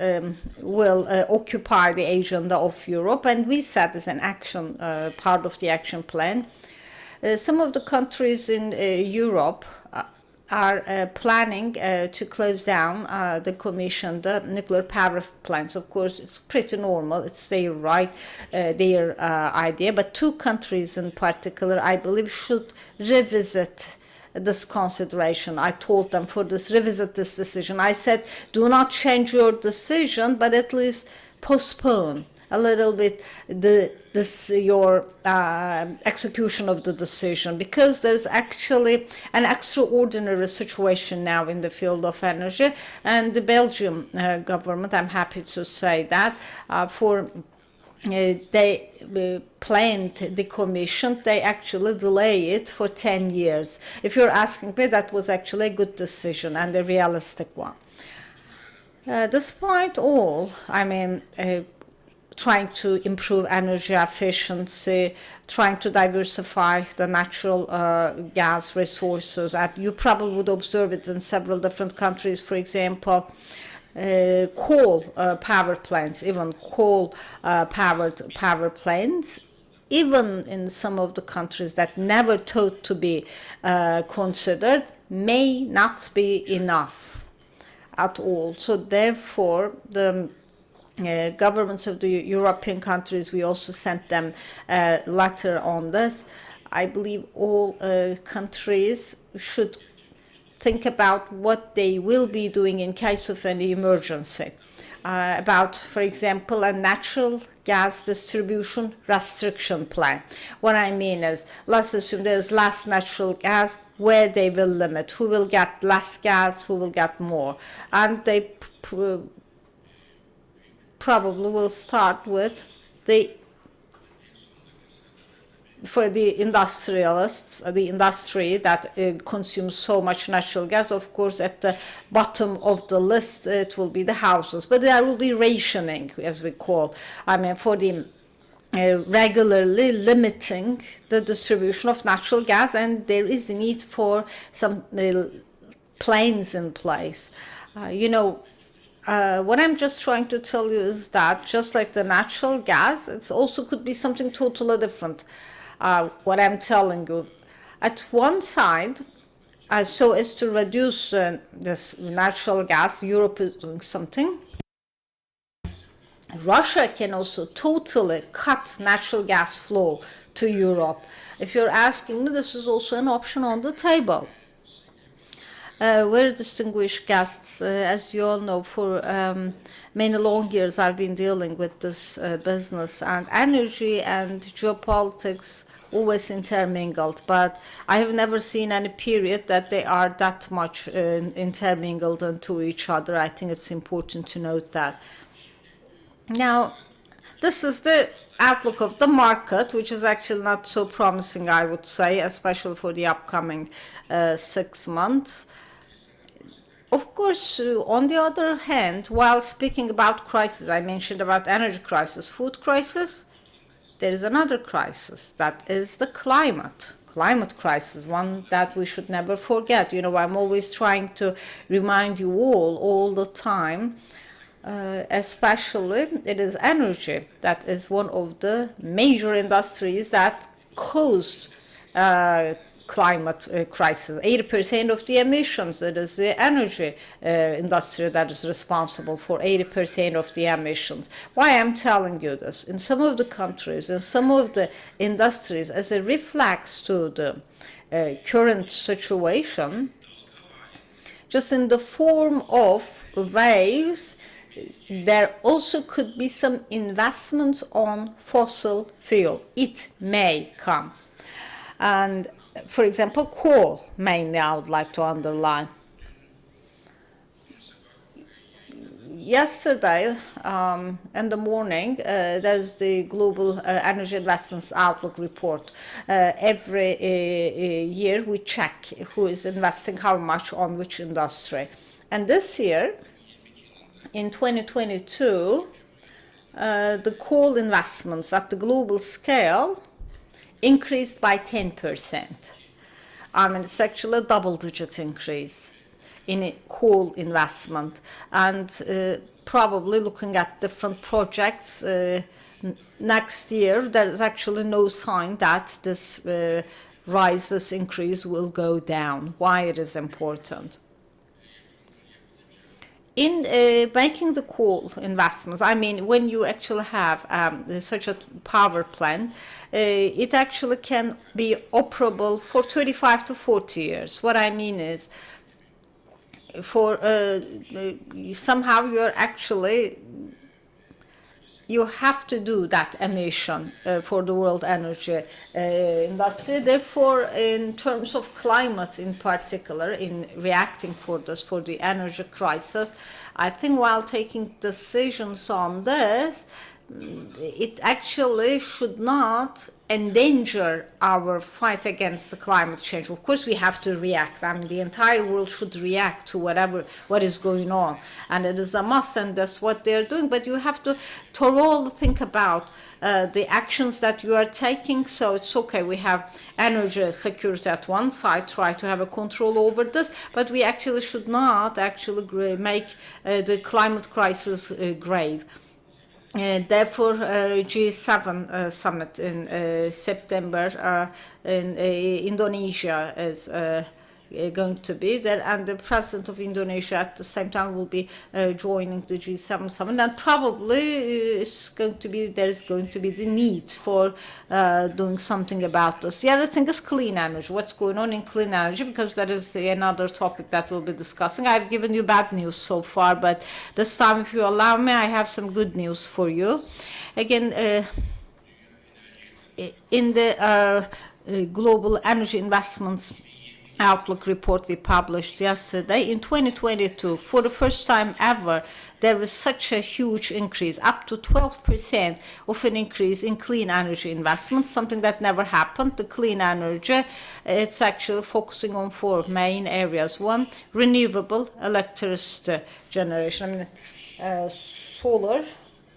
will occupy the agenda of Europe, and we set as an action part of the action plan. Some of the countries in Europe are planning to close down, decommission the nuclear power plants. Of course, it's pretty normal. It's their right, their idea. But two countries in particular, I believe, should revisit this consideration. I told them revisit this decision. I said, do not change your decision, but at least postpone a little bit your execution of the decision, because there's actually an extraordinary situation now in the field of energy, and the Belgian government, I'm happy to say that, they planned decommission, they actually delay it for 10 years. If you're asking me, that was actually a good decision and a realistic one. Despite all, I mean, trying to improve energy efficiency, trying to diversify the natural gas resources. And you probably would observe it in several different countries. For example, coal power plants, even coal-powered power plants, even in some of the countries that never thought to be considered, may not be enough at all. So therefore, the governments of the European countries, we also sent them a letter on this. I believe all countries should think about what they will be doing in case of any emergency. About, for example, a natural gas distribution restriction plan. What I mean is, let's assume there's less natural gas, where they will limit, who will get less gas, who will get more. And they probably will start with for the industrialists, the industry that consumes so much natural gas. Of course, at the bottom of the list, it will be the houses. But there will be rationing, as we call, I mean, for the regularly limiting the distribution of natural gas, and there is a need for some plans in place. What I'm just trying to tell you is that just like the natural gas, it also could be something totally different. What I'm telling you, at one side, so as to reduce this natural gas, Europe is doing something. Russia can also totally cut natural gas flow to Europe. If you're asking me, this is also an option on the table. Very distinguished guests, as you all know, for many long years I've been dealing with this business, and energy and geopolitics always intermingled, but I have never seen any period that they are that much intermingled into each other. I think it's important to note that. Now, this is the outlook of the market, which is actually not so promising, I would say, especially for the upcoming 6 months. Of course, on the other hand, while speaking about crisis, I mentioned about energy crisis, food crisis, there is another crisis, that is the climate crisis, one that we should never forget. I'm always trying to remind you all the time, especially it is energy that is one of the major industries that caused climate crisis. 80% of the emissions, it is the energy industry that is responsible for 80% of the emissions. Why I'm telling you this? In some of the countries, in some of the industries, as a reflex to the current situation, just in the form of waves, there also could be some investments on fossil fuel. It may come. And for example, coal, mainly, I would like to underline. Yesterday, in the morning, there's the Global Energy Investments Outlook report. Every year, we check who is investing how much on which industry. And this year, in 2022, the coal investments at the global scale increased by 10%. It's actually a double-digit increase. in a coal investment, and probably looking at different projects next year, there is actually no sign that this rise, this increase will go down. Why it is important? In making the coal investments, I mean, when you actually have such a power plant, it actually can be operable for 35 to 40 years. What I mean is, for somehow you're actually, you have to do that emission for the world energy industry. Therefore, in terms of climate in particular, in reacting for this, for the energy crisis, I think while taking decisions on this, it actually should not endanger our fight against the climate change. Of course, we have to react. I mean, the entire world should react to what is going on, and it is a must, and that's what they're doing. But you have to thoroughly think about the actions that you are taking. So it's okay, we have energy security at one side, try to have a control over this, but we actually should not actually make the climate crisis grave. Therefore, G7 summit in September in Indonesia is going to be there, and the president of Indonesia at the same time will be joining the G7 summit, and probably there is going to be the need for doing something about this. The other thing is clean energy. What's going on in clean energy? Because that is another topic that we'll be discussing. I've given you bad news so far, but this time, if you allow me, I have some good news for you. Again, in the global energy investments outlook report we published yesterday, in 2022, for the first time ever, there was such a huge increase, up to 12% of an increase in clean energy investments, something that never happened. The clean energy, it's actually focusing on four main areas. One, renewable electricity generation. I mean, solar,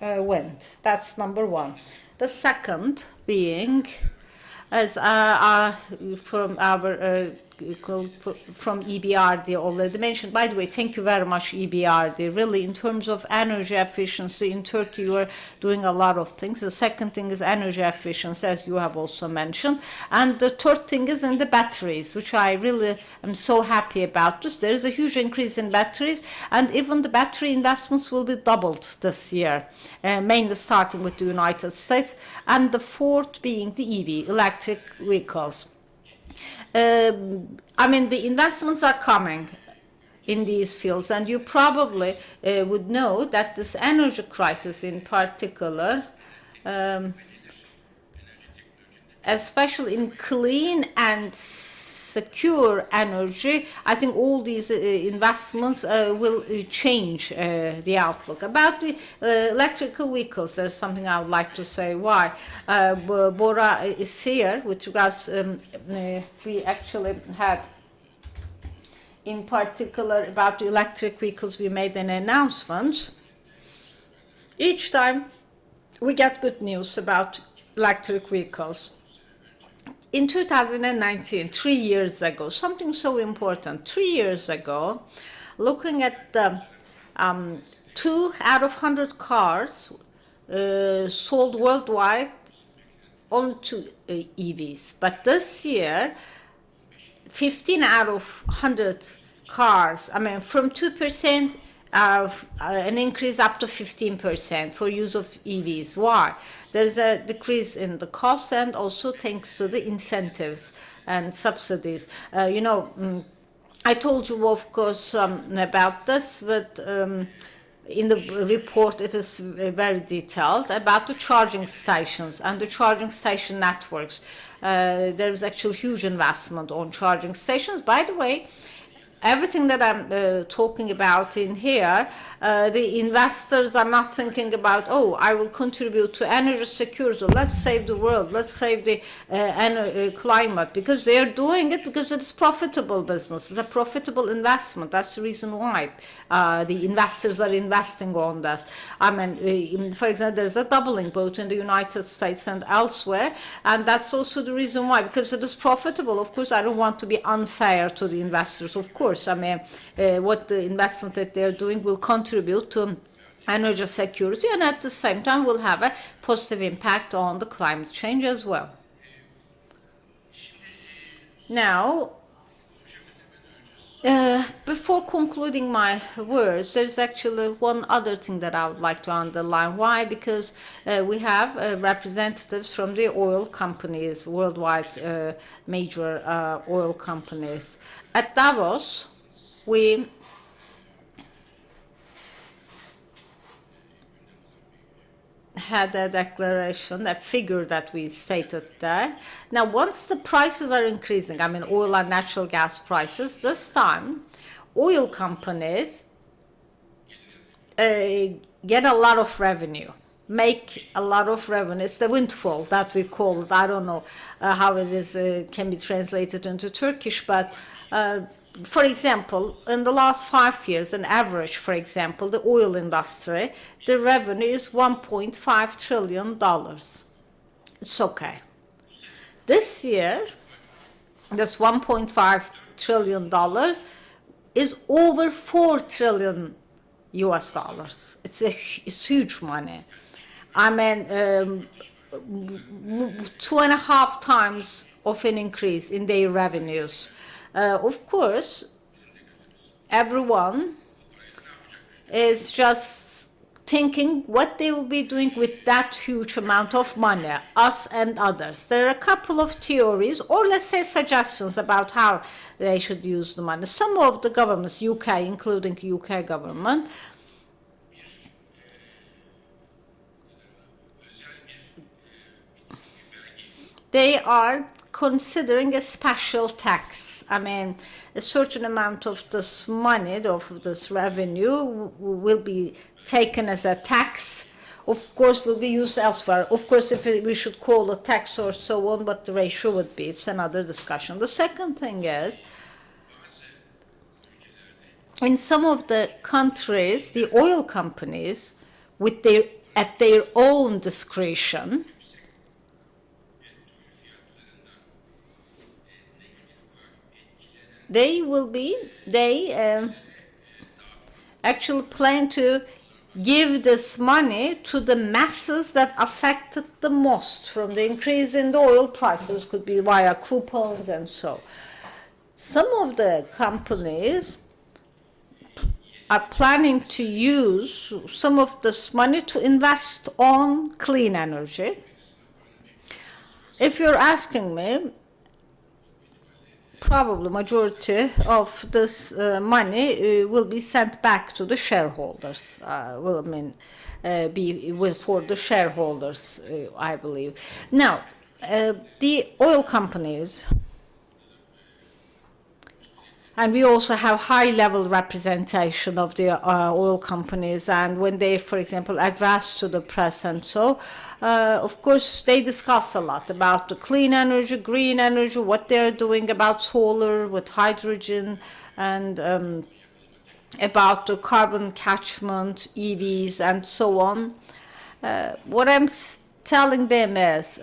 wind, that's number one. The second being, as from our from EBRD already mentioned. By the way, thank you very much, EBRD. Really, in terms of energy efficiency in Turkey, you are doing a lot of things. The second thing is energy efficiency, as you have also mentioned. And the third thing is in the batteries, which I really am so happy about. Just there is a huge increase in batteries, and even the battery investments will be doubled this year, mainly starting with the United States. And the fourth being the EV, electric vehicles. I mean, the investments are coming in these fields, and you probably would know that this energy crisis in particular, especially in clean and secure energy, I think all these investments will change the outlook. About the electrical vehicles, there's something I would like to say. Why? Bora is here with regards, we actually had, in particular about the electric vehicles, we made an announcement. Each time we get good news about electric vehicles. In 2019, 3 years ago, something so important, 3 years ago, looking at the 2 out of 100 cars sold worldwide onto EVs. But this year, 15 out of 100 cars, I mean, from 2%, an increase up to 15% for use of EVs. Why? There's a decrease in the cost, and also thanks to the incentives and subsidies. I told you, of course, about this, but in the report it is very detailed about the charging stations and the charging station networks. There is actually huge investment on charging stations. By the way, everything that I'm talking about in here, the investors are not thinking about, oh, I will contribute to energy security, let's save the world, let's save the climate, because they are doing it because it is profitable business, it's a profitable investment. That's the reason why the investors are investing on this. I mean, for example, there's a doubling both in the United States and elsewhere, and that's also the reason why, because it is profitable. Of course, I don't want to be unfair to the investors, of course. course, I mean, what the investment that they're doing will contribute to energy security, and at the same time will have a positive impact on the climate change as well. Now, before concluding my words, there's actually one other thing that I would like to underline. Why? Because we have representatives from the oil companies, worldwide major oil companies. At Davos, we had a declaration, a figure that we stated there. Now, once the prices are increasing, I mean oil and natural gas prices, this time oil companies get a lot of revenue, make a lot of revenue. It's the windfall that we call it. I don't know how it is can be translated into Turkish, but for example, in the last 5 years, an average, for example, the oil industry, the revenue is $1.5 trillion. It's okay. This year, this $1.5 trillion is over 4 trillion US dollars. It's huge money. I mean, 2.5 times of an increase in their revenues. Of course, everyone is just thinking what they will be doing with that huge amount of money, us and others. There are a couple of theories, or let's say suggestions, about how they should use the money. Some of the governments, UK, including UK government, they are considering a special tax. I mean, a certain amount of this money, of this revenue, will be taken as a tax. Of course, will be used elsewhere. Of course, if we should call it tax or so on, what the ratio would be, it's another discussion. The second thing is, in some of the countries, the oil companies, at their own discretion, they actually plan to give this money to the masses that affected the most from the increase in the oil prices, could be via coupons and so. Some of the companies are planning to use some of this money to invest on clean energy. If you're asking me, probably majority of this money will be sent back to the shareholders. For the shareholders, I believe. Now, the oil companies, and we also have high-level representation of the oil companies, and when they, for example, address to the press and so, of course, they discuss a lot about the clean energy, green energy, what they're doing about solar with hydrogen, and about the carbon catchment, EVs, and so on. What I'm telling them is,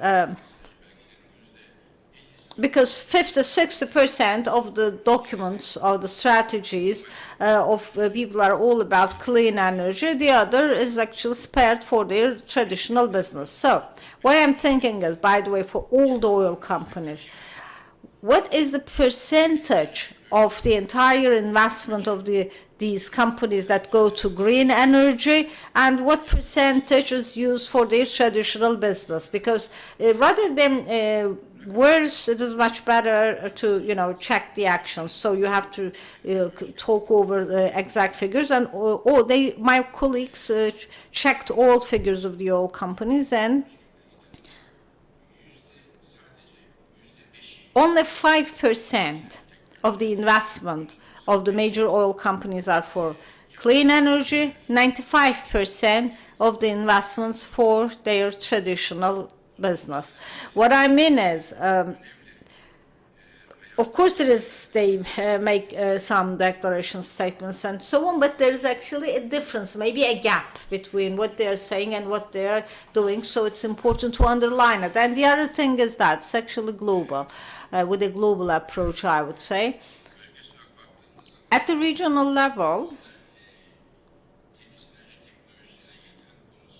because 50–60% of the documents or the strategies of people are all about clean energy, the other is actually spared for their traditional business. So what I'm thinking is, by the way, for all the oil companies, what is the percentage of the entire investment of these companies that go to green energy, and what percentage is used for their traditional business? Because rather than worse, it is much better to check the actions. So you have to talk over the exact figures, and my colleagues checked all figures of the oil companies, and only 5% of the investment of the major oil companies are for clean energy, 95% of the investments for their traditional business. What I mean is, of course, they make some declaration statements and so on, but there is actually a difference, maybe a gap between what they're saying and what they're doing, so it's important to underline it. And the other thing is that it's actually global, with a global approach, I would say. At the regional level,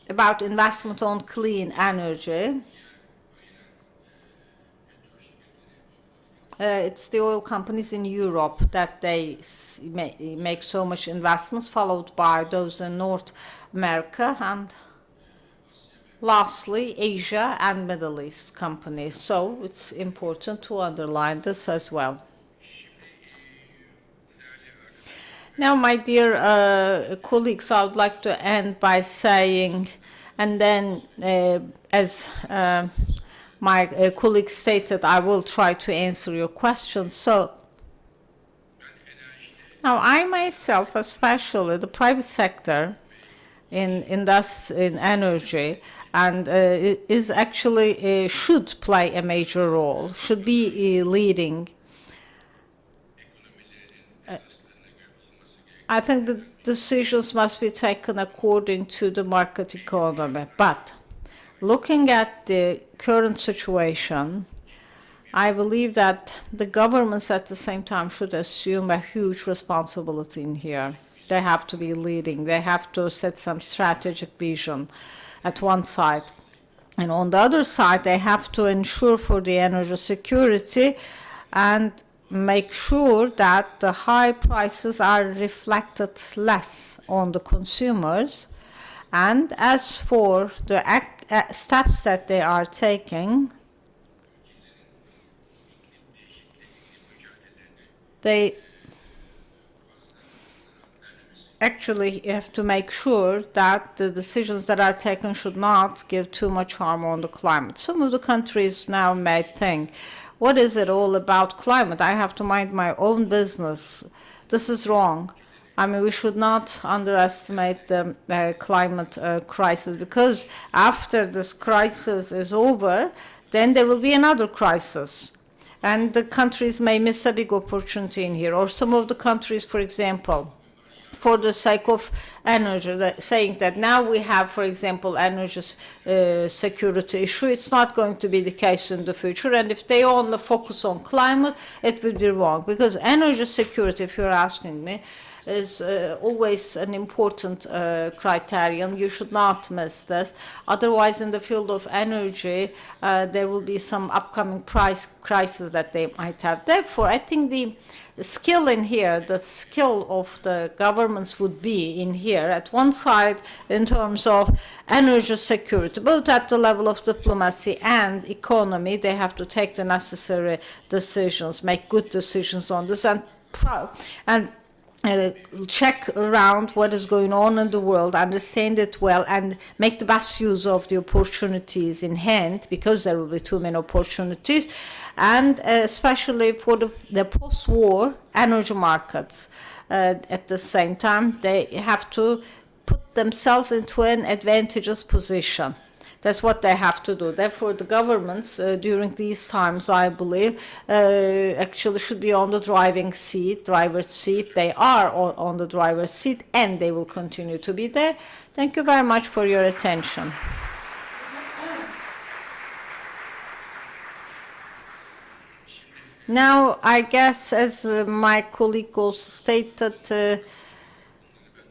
about investment on clean energy, it's the oil companies in Europe that they make so much investments, followed by those in North America, and lastly, Asia and Middle East companies. So it's important to underline this as well. Now, my dear colleagues, I would like to end by saying, and then as my colleague stated, I will try to answer your questions. So now I myself, especially the private sector in energy, and is actually should play a major role, should be leading. I think the decisions must be taken according to the market economy. But looking at the current situation, I believe that the governments at the same time should assume a huge responsibility in here. They have to be leading. They have to set some strategic vision at one side. And on the other side, they have to ensure for the energy security and make sure that the high prices are reflected less on the consumers. And as for the steps that they are taking, they actually have to make sure that the decisions that are taken should not give too much harm on the climate. Some of the countries now may think, what is it all about climate? I have to mind my own business. This is wrong. I mean, we should not underestimate the climate crisis, because after this crisis is over, then there will be another crisis. And the countries may miss a big opportunity in here. Or some of the countries, for example, for the sake of energy, saying that now we have, for example, energy security issue. It's not going to be the case in the future. And if they only focus on climate, it will be wrong. Because energy security, if you're asking me, is always an important criterion. You should not miss this. Otherwise, in the field of energy, there will be some upcoming price crisis that they might have. Therefore, I think the skill in here, the skill of the governments would be in here at one side in terms of energy security, both at the level of diplomacy and economy. They have to take the necessary decisions, make good decisions on this, and check around what is going on in the world, understand it well, and make the best use of the opportunities in hand, because there will be too many opportunities, and especially for the post-war energy markets. At the same time, they have to put themselves into an advantageous position. That's what they have to do. Therefore, the governments during these times, I believe, actually should be on the driver's seat. They are on the driver's seat, and they will continue to be there. Thank you very much for your attention. Now, I guess, as my colleague also stated,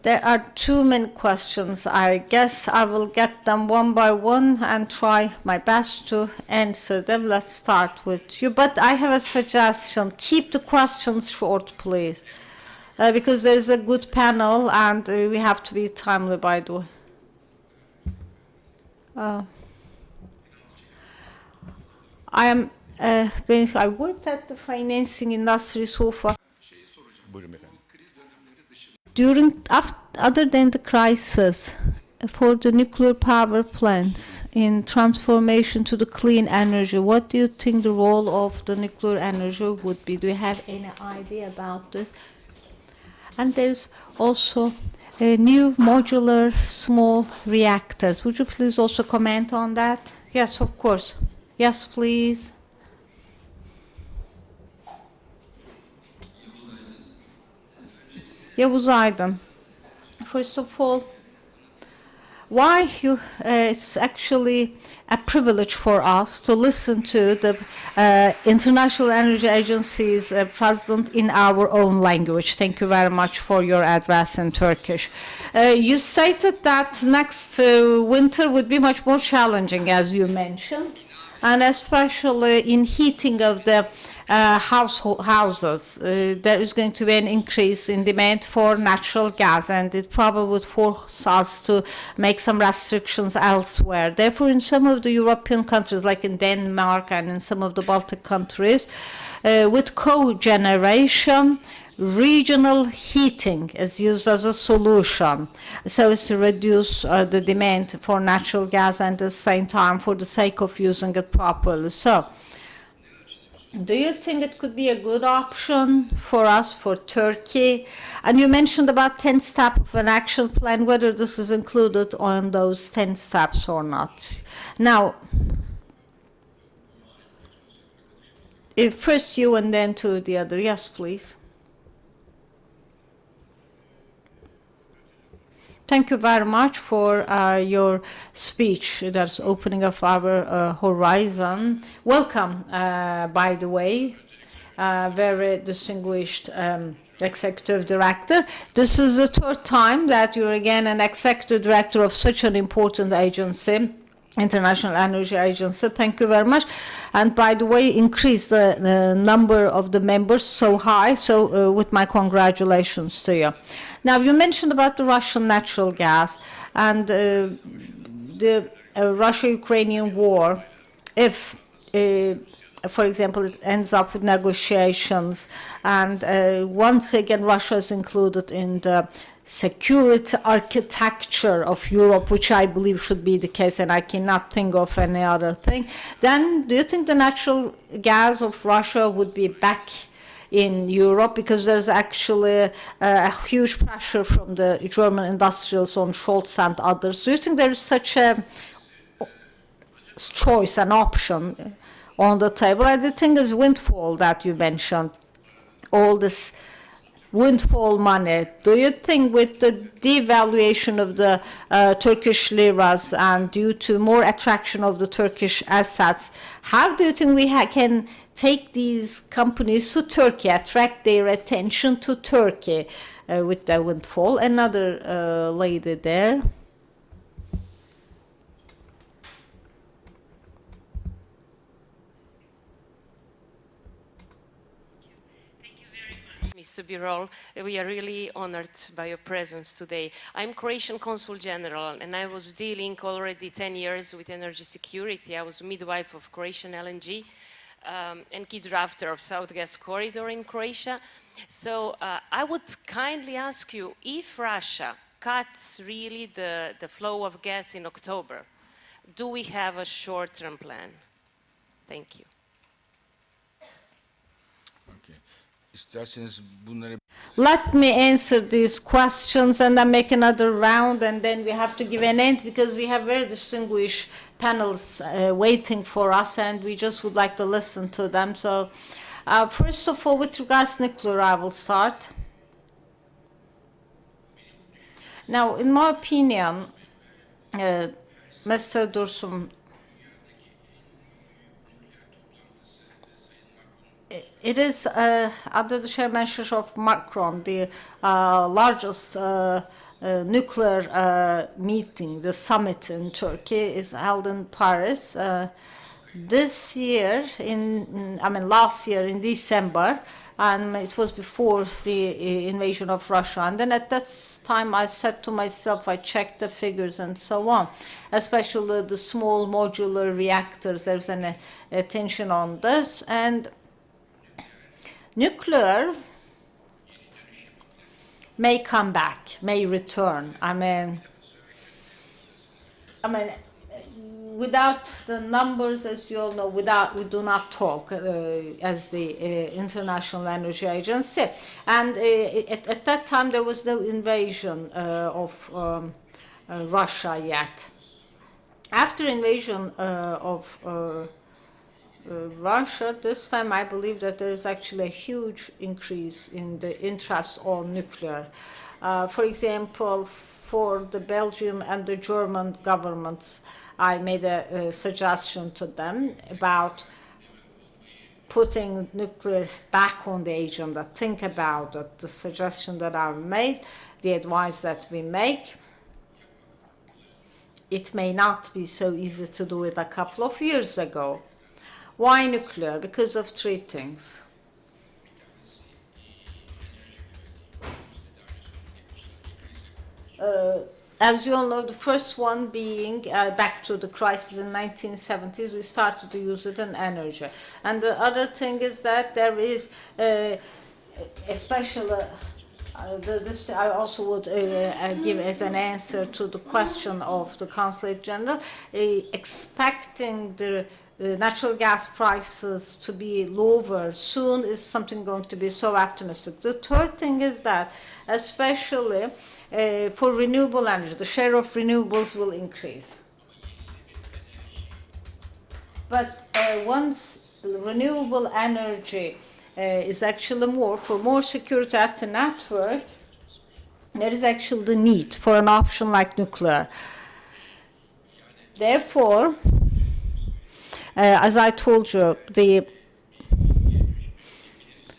there are too many questions. I guess I will get them one by one and try my best to answer them. Let's start with you. But I have a suggestion. Keep the questions short, please, because there is a good panel and we have to be timely, by the way. I worked at the financing industry so far. Other than the crisis, for the nuclear power plants in transformation to the clean energy, what do you think the role of the nuclear energy would be? Do you have any idea about it? And there's also new modular small reactors. Would you please also comment on that? Yes, of course. Yes, please. Yavuz Aydın. First of all, why it's actually a privilege for us to listen to the International Energy Agency's president in our own language. Thank you very much for your address in Turkish. You stated that next winter would be much more challenging, as you mentioned, and especially in heating of the houses. There is going to be an increase in demand for natural gas, and it probably would force us to make some restrictions elsewhere. Therefore, in some of the European countries, like in Denmark and in some of the Baltic countries, with cogeneration, regional heating is used as a solution, so as to reduce the demand for natural gas and at the same time for the sake of using it properly. So, do you think it could be a good option for us, for Turkey? And you mentioned about 10 steps of an action plan, whether this is included on those 10 steps or not. Now, if first you and then to the other. Yes, please. Thank you very much for your speech that's opening up our horizon. Welcome, by the way, very distinguished executive director. This is the third time that you're again an executive director of such an important agency, International Energy Agency. Thank you very much. And by the way, increase the number of the members so high. So with my congratulations to you. Now, you mentioned about the Russian natural gas and the Russia-Ukrainian war. If, for example, it ends up with negotiations, and once again Russia is included in the security architecture of Europe, which I believe should be the case, and I cannot think of any other thing, then do you think the natural gas of Russia would be back in Europe? Because there's actually a huge pressure from the German industrials on Scholz and others. Do you think there is such a choice, an option on the table? And the thing is windfall that you mentioned, all this windfall money. Do you think with the devaluation of the Turkish liras and due to more attraction of the Turkish assets, how do you think we can take these companies to Turkey, attract their attention to Turkey with the windfall? Another lady there. Mr. Birol, we are really honored by your presence today. I'm Croatian Consul General, and I was dealing already 10 years with energy security. I was midwife of Croatian LNG and key drafter of South Gas Corridor in Croatia. So I would kindly ask you, if Russia cuts really the flow of gas in October, do we have a short-term plan? Thank you. Let me answer these questions and then make another round, and then we have to give an end because we have very distinguished panels waiting for us, and we just would like to listen to them. So first of all, with regards to nuclear, I will start. Now, in my opinion, Mr. Dursun, it is under the chairmanship of Macron, the largest nuclear meeting, the summit in Turkey is held in Paris. This year, last year in December, and it was before the invasion of Russia. And then at that time, I said to myself, I checked the figures and so on, especially the small modular reactors. There's an attention on this, and nuclear may come back, may return. I mean, without the numbers, as you all know, we do not talk as the International Energy Agency. And at that time, there was no invasion of Russia yet. After invasion of Russia, this time I believe that there is actually a huge increase in the interest on nuclear. For example, for the Belgium and the German governments. I made a suggestion to them about putting nuclear back on the agenda. Think about it, the suggestion that I've made, the advice that we make. It may not be so easy to do it a couple of years ago. Why nuclear? Because of three things. As you all know, the first one being back to the crisis in 1970s, we started to use it in energy. And the other thing is that there is, especially, this I also would give as an answer to the question of the Consulate General, expecting the natural gas prices to be lower soon is something going to be so optimistic. The third thing is that, especially for renewable energy, the share of renewables will increase. But once renewable energy is actually for more security at the network, there is actually the need for an option like nuclear. Therefore, as I told you,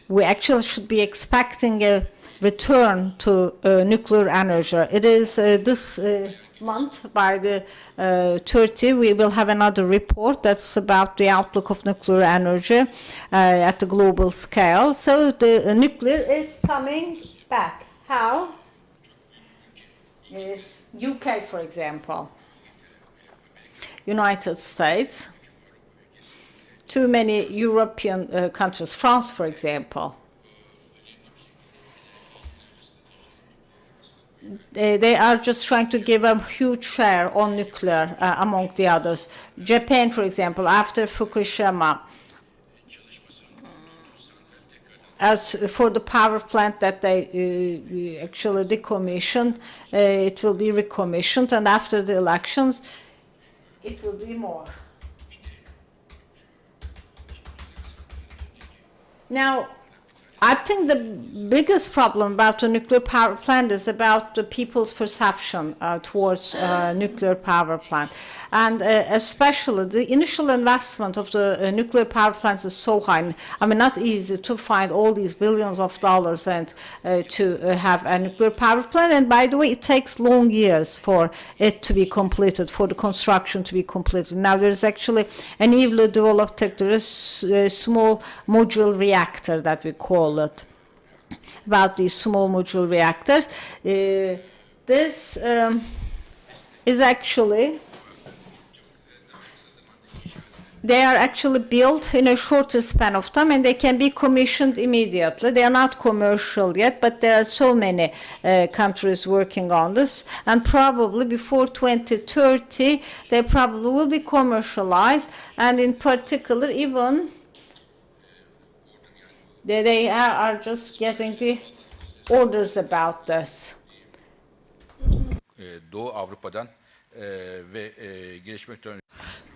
we actually should be expecting a return to nuclear energy. It is this month, by the 30, we will have another report that's about the outlook of nuclear energy at the global scale. So the nuclear is coming back. How? Is UK, for example, United States, too many European countries, France, for example. They are just trying to give a huge share on nuclear among the others. Japan, for example, after Fukushima, as for the power plant that they actually decommissioned, it will be recommissioned, and after the elections, it will be more. Now, I think the biggest problem about the nuclear power plant is about the people's perception towards nuclear power plant. And especially the initial investment of the nuclear power plants is so high. I mean, not easy to find all these billions of dollars and to have a nuclear power plant. And by the way, it takes long years for it to be completed, for the construction to be completed. Now, there's actually a newly developed tech. There is a small modular reactor that we call it, about these small modular reactors. This is actually, they are actually built in a shorter span of time, and they can be commissioned immediately. They are not commercial yet, but there are so many countries working on this, and probably before 2030 they probably will be commercialized, and in particular even they are just getting the orders about this. Doğu Avrupa'dan ve gelişmekte olan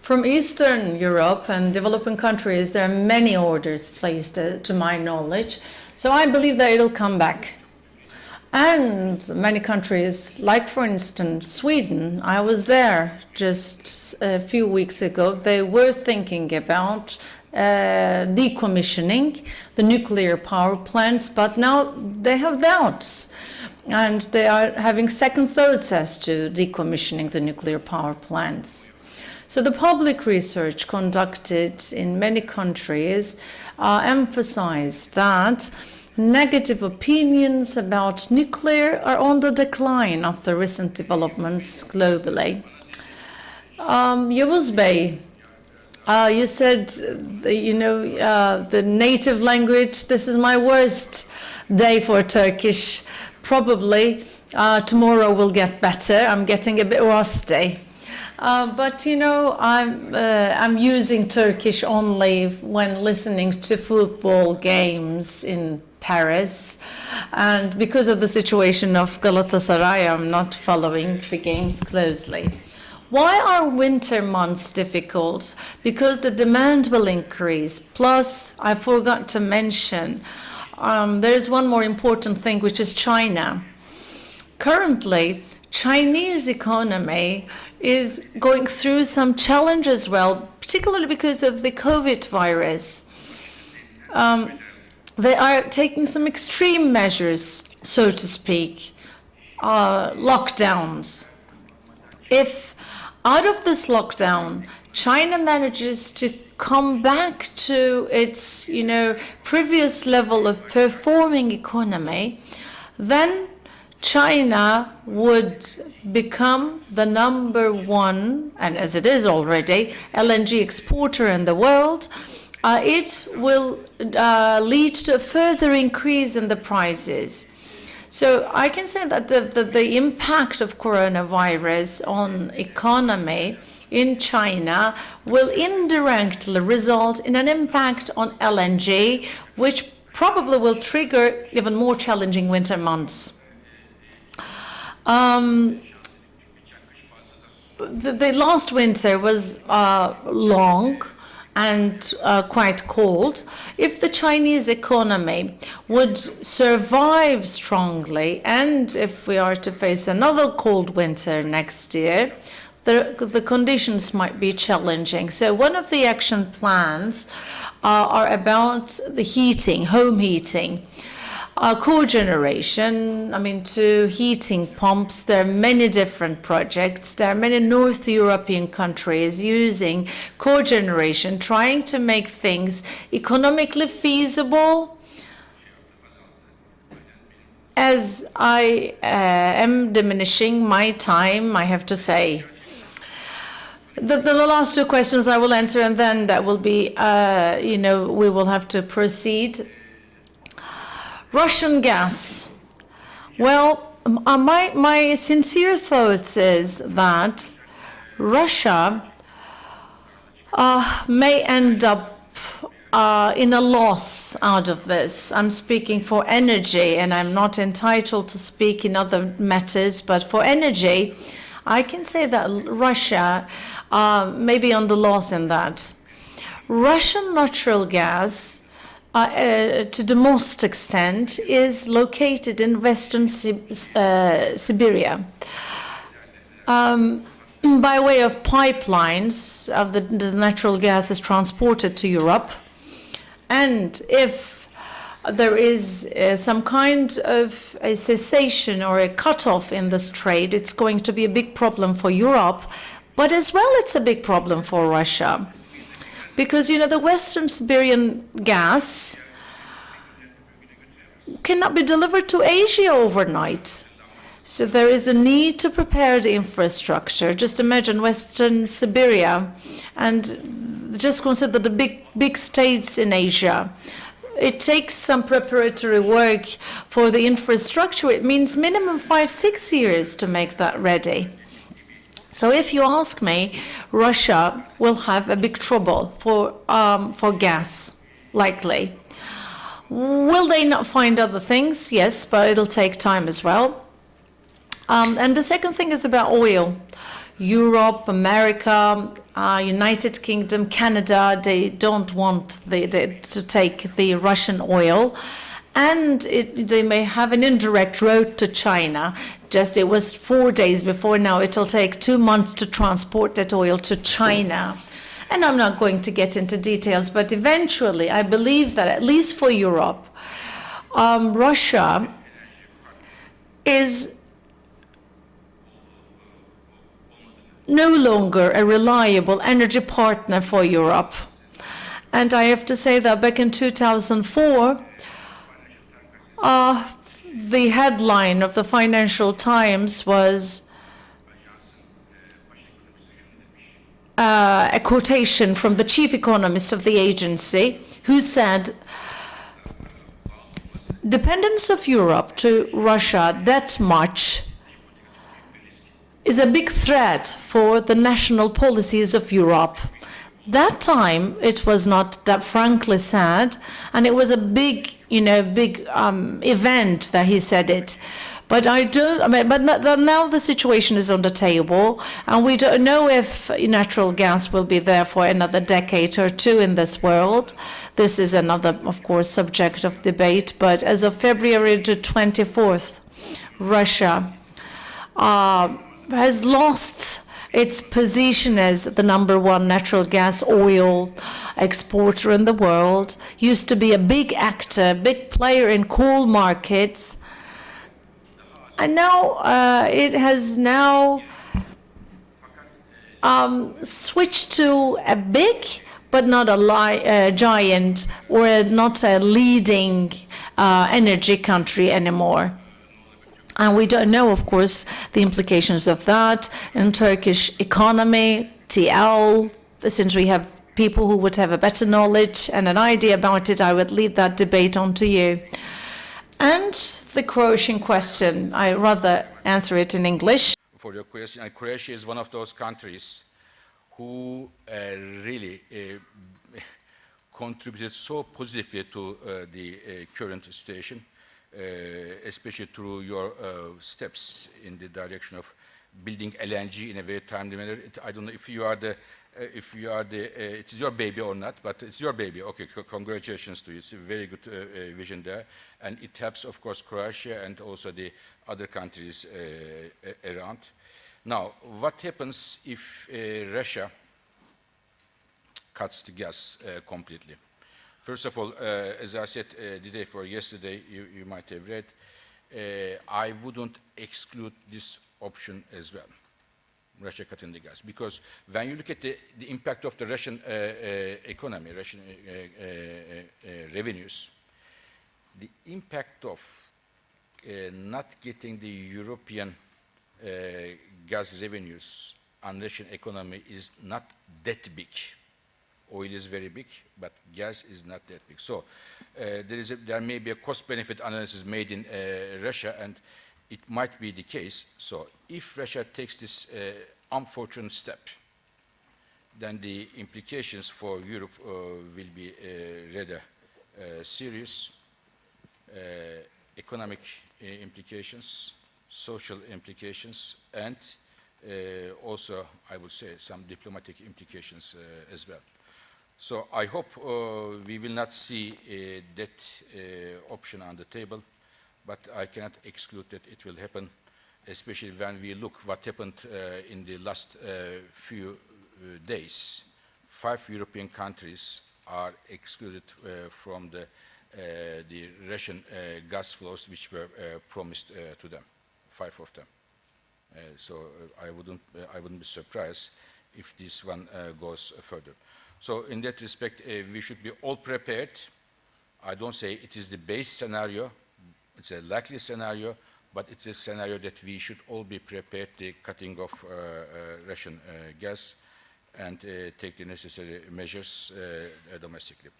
From Eastern Europe and developing countries, there are many orders placed, to my knowledge. So I believe that it'll come back. And many countries, like for instance Sweden, I was there just a few weeks ago, they were thinking about decommissioning the nuclear power plants, but now they have doubts. And they are having second thoughts as to decommissioning the nuclear power plants. So the public research conducted in many countries emphasized that negative opinions about nuclear are on the decline after recent developments globally. Yavuz Bey, you said, the native language, this is my worst day for Turkish. Probably tomorrow will get better. I'm getting a bit rusty. But I'm using Turkish only when listening to football games in Paris. And because of the situation of Galatasaray, I'm not following the games closely. Why are winter months difficult? Because the demand will increase. Plus, I forgot to mention, there is one more important thing, which is China. Currently, Chinese economy is going through some challenge as well, particularly because of the COVID virus. They are taking some extreme measures, so to speak, lockdowns. If out of this lockdown, China manages to come back to its, previous level of performing economy, then China would become the #1, and as it is already, LNG exporter in the world. It will lead to a further increase in the prices. So I can say that the impact of coronavirus on economy in China will indirectly result in an impact on LNG, which probably will trigger even more challenging winter months. The last winter was long and quite cold. If the Chinese economy would survive strongly, and if we are to face another cold winter next year, the conditions might be challenging. So one of the action plans are about the heating, home heating. Cogeneration, to heating pumps. There are many different projects. There are many North European countries using cogeneration, trying to make things economically feasible. As I am diminishing my time, I have to say, the last two questions I will answer, and then that will be, we will have to proceed. Russian gas. Well, my sincere thoughts is that Russia may end up in a loss out of this. I'm speaking for energy, and I'm not entitled to speak in other matters, but for energy, I can say that Russia may be on the loss in that. Russian natural gas, to the most extent, is located in Western Siberia. By way of pipelines, the natural gas is transported to Europe. And if there is some kind of a cessation or a cutoff in this trade, it's going to be a big problem for Europe, but as well it's a big problem for Russia. Because, the Western Siberian gas cannot be delivered to Asia overnight. So there is a need to prepare the infrastructure. Just imagine Western Siberia, and just consider the big states in Asia. It takes some preparatory work for the infrastructure. It means minimum 5-6 years to make that ready. So if you ask me, Russia will have a big trouble for gas, likely. Will they not find other things? Yes, but it'll take time as well. And the second thing is about oil. Europe, America, United Kingdom, Canada, they don't want to take the Russian oil. And they may have an indirect road to China. Just it was 4 days before, now it'll take 2 months to transport that oil to China. And I'm not going to get into details, but eventually I believe that at least for Europe, Russia is no longer a reliable energy partner for Europe. And I have to say that back in 2004, the headline of the Financial Times was a quotation from the chief economist of the agency, who said, dependence of Europe to Russia that much is a big threat for the national policies of Europe. That time, it was not that frankly said, and it was a big event that he said it. But now the situation is on the table, and we don't know if natural gas will be there for another decade or two in this world. This is another, of course, subject of debate. But as of February the 24th, Russia has lost its position as the #1 natural gas oil exporter in the world, used to be a big actor, big player in coal markets, and now it has now switched to a big but not a giant or not a leading energy country anymore. And we don't know, of course, the implications of that in Turkish economy, TL. Since we have people who would have a better knowledge and an idea about it, I would leave that debate on to you. And the Croatian question, I rather answer it in English. For your question, Croatia is one of those countries who really contributed so positively to the current situation. Especially through your steps in the direction of building LNG in a very timely manner. I don't know if you are the, it is your baby or not, but it's your baby. Okay, congratulations to you. It's a very good vision there. And it helps, of course, Croatia and also the other countries around. Now, what happens if Russia cuts the gas completely? First of all, as I said the day before yesterday, you might have read, I wouldn't exclude this option as well, Russia cutting the gas. Because when you look at the impact of the Russian economy, Russian revenues, the impact of not getting the European gas revenues on Russian economy is not that big. Oil is very big, but gas is not that big. So there may be a cost-benefit analysis made in Russia, and it might be the case. So if Russia takes this unfortunate step, then the implications for Europe will be rather serious. Economic implications, social implications, and also, I would say, some diplomatic implications as well. So I hope we will not see that option on the table, but I cannot exclude that it will happen, especially when we look what happened in the last few days. 5 European countries are excluded from the Russian gas flows which were promised to them, 5 of them. So I wouldn't be surprised if this one goes further. So in that respect, we should be all prepared. I don't say it is the base scenario, it's a likely scenario, but it's a scenario that we should all be prepared, the cutting of Russian gas, and take the necessary measures domestically.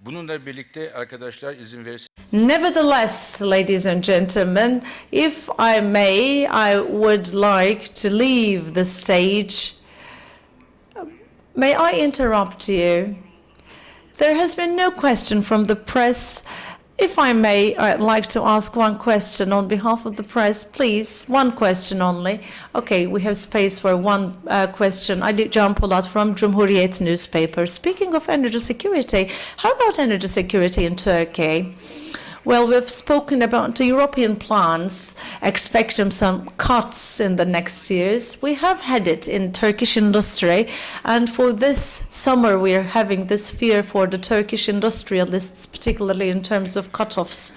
Bununla birlikte arkadaşlar izin verirseniz. Nevertheless, ladies and gentlemen, if I may, I would like to leave the stage. May I interrupt you? There has been no question from the press. If I may, I'd like to ask one question on behalf of the press, please. One question only. Okay, we have space for one question. Can Polat from Cumhuriyet newspaper. Speaking of energy security, how about energy security in Turkey? Well, we've spoken about the European plans, expecting some cuts in the next years. We have had it in Turkish industry, and for this summer we are having this fear for the Turkish industrialists, particularly in terms of cutoffs.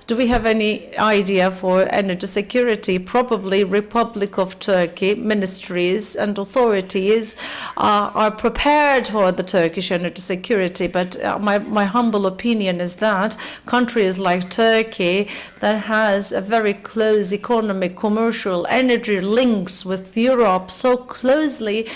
Do we have any idea for energy security? Probably Republic of Turkey ministries and authorities are prepared for the Turkish energy security, but my humble opinion is that countries like Turkey that has a very close economic, commercial, energy links with Europe so closely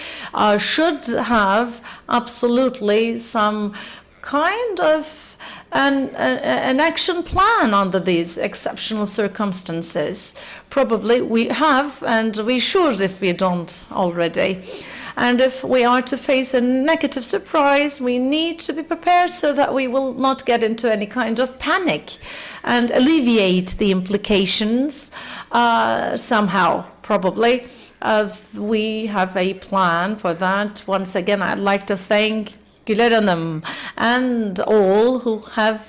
should have absolutely some kind of an action plan under these exceptional circumstances. Probably we have, and we should if we don't already. And if we are to face a negative surprise, we need to be prepared so that we will not get into any kind of panic and alleviate the implications somehow, probably. We have a plan for that. Once again, I'd like to thank Güler Hanım, and all who have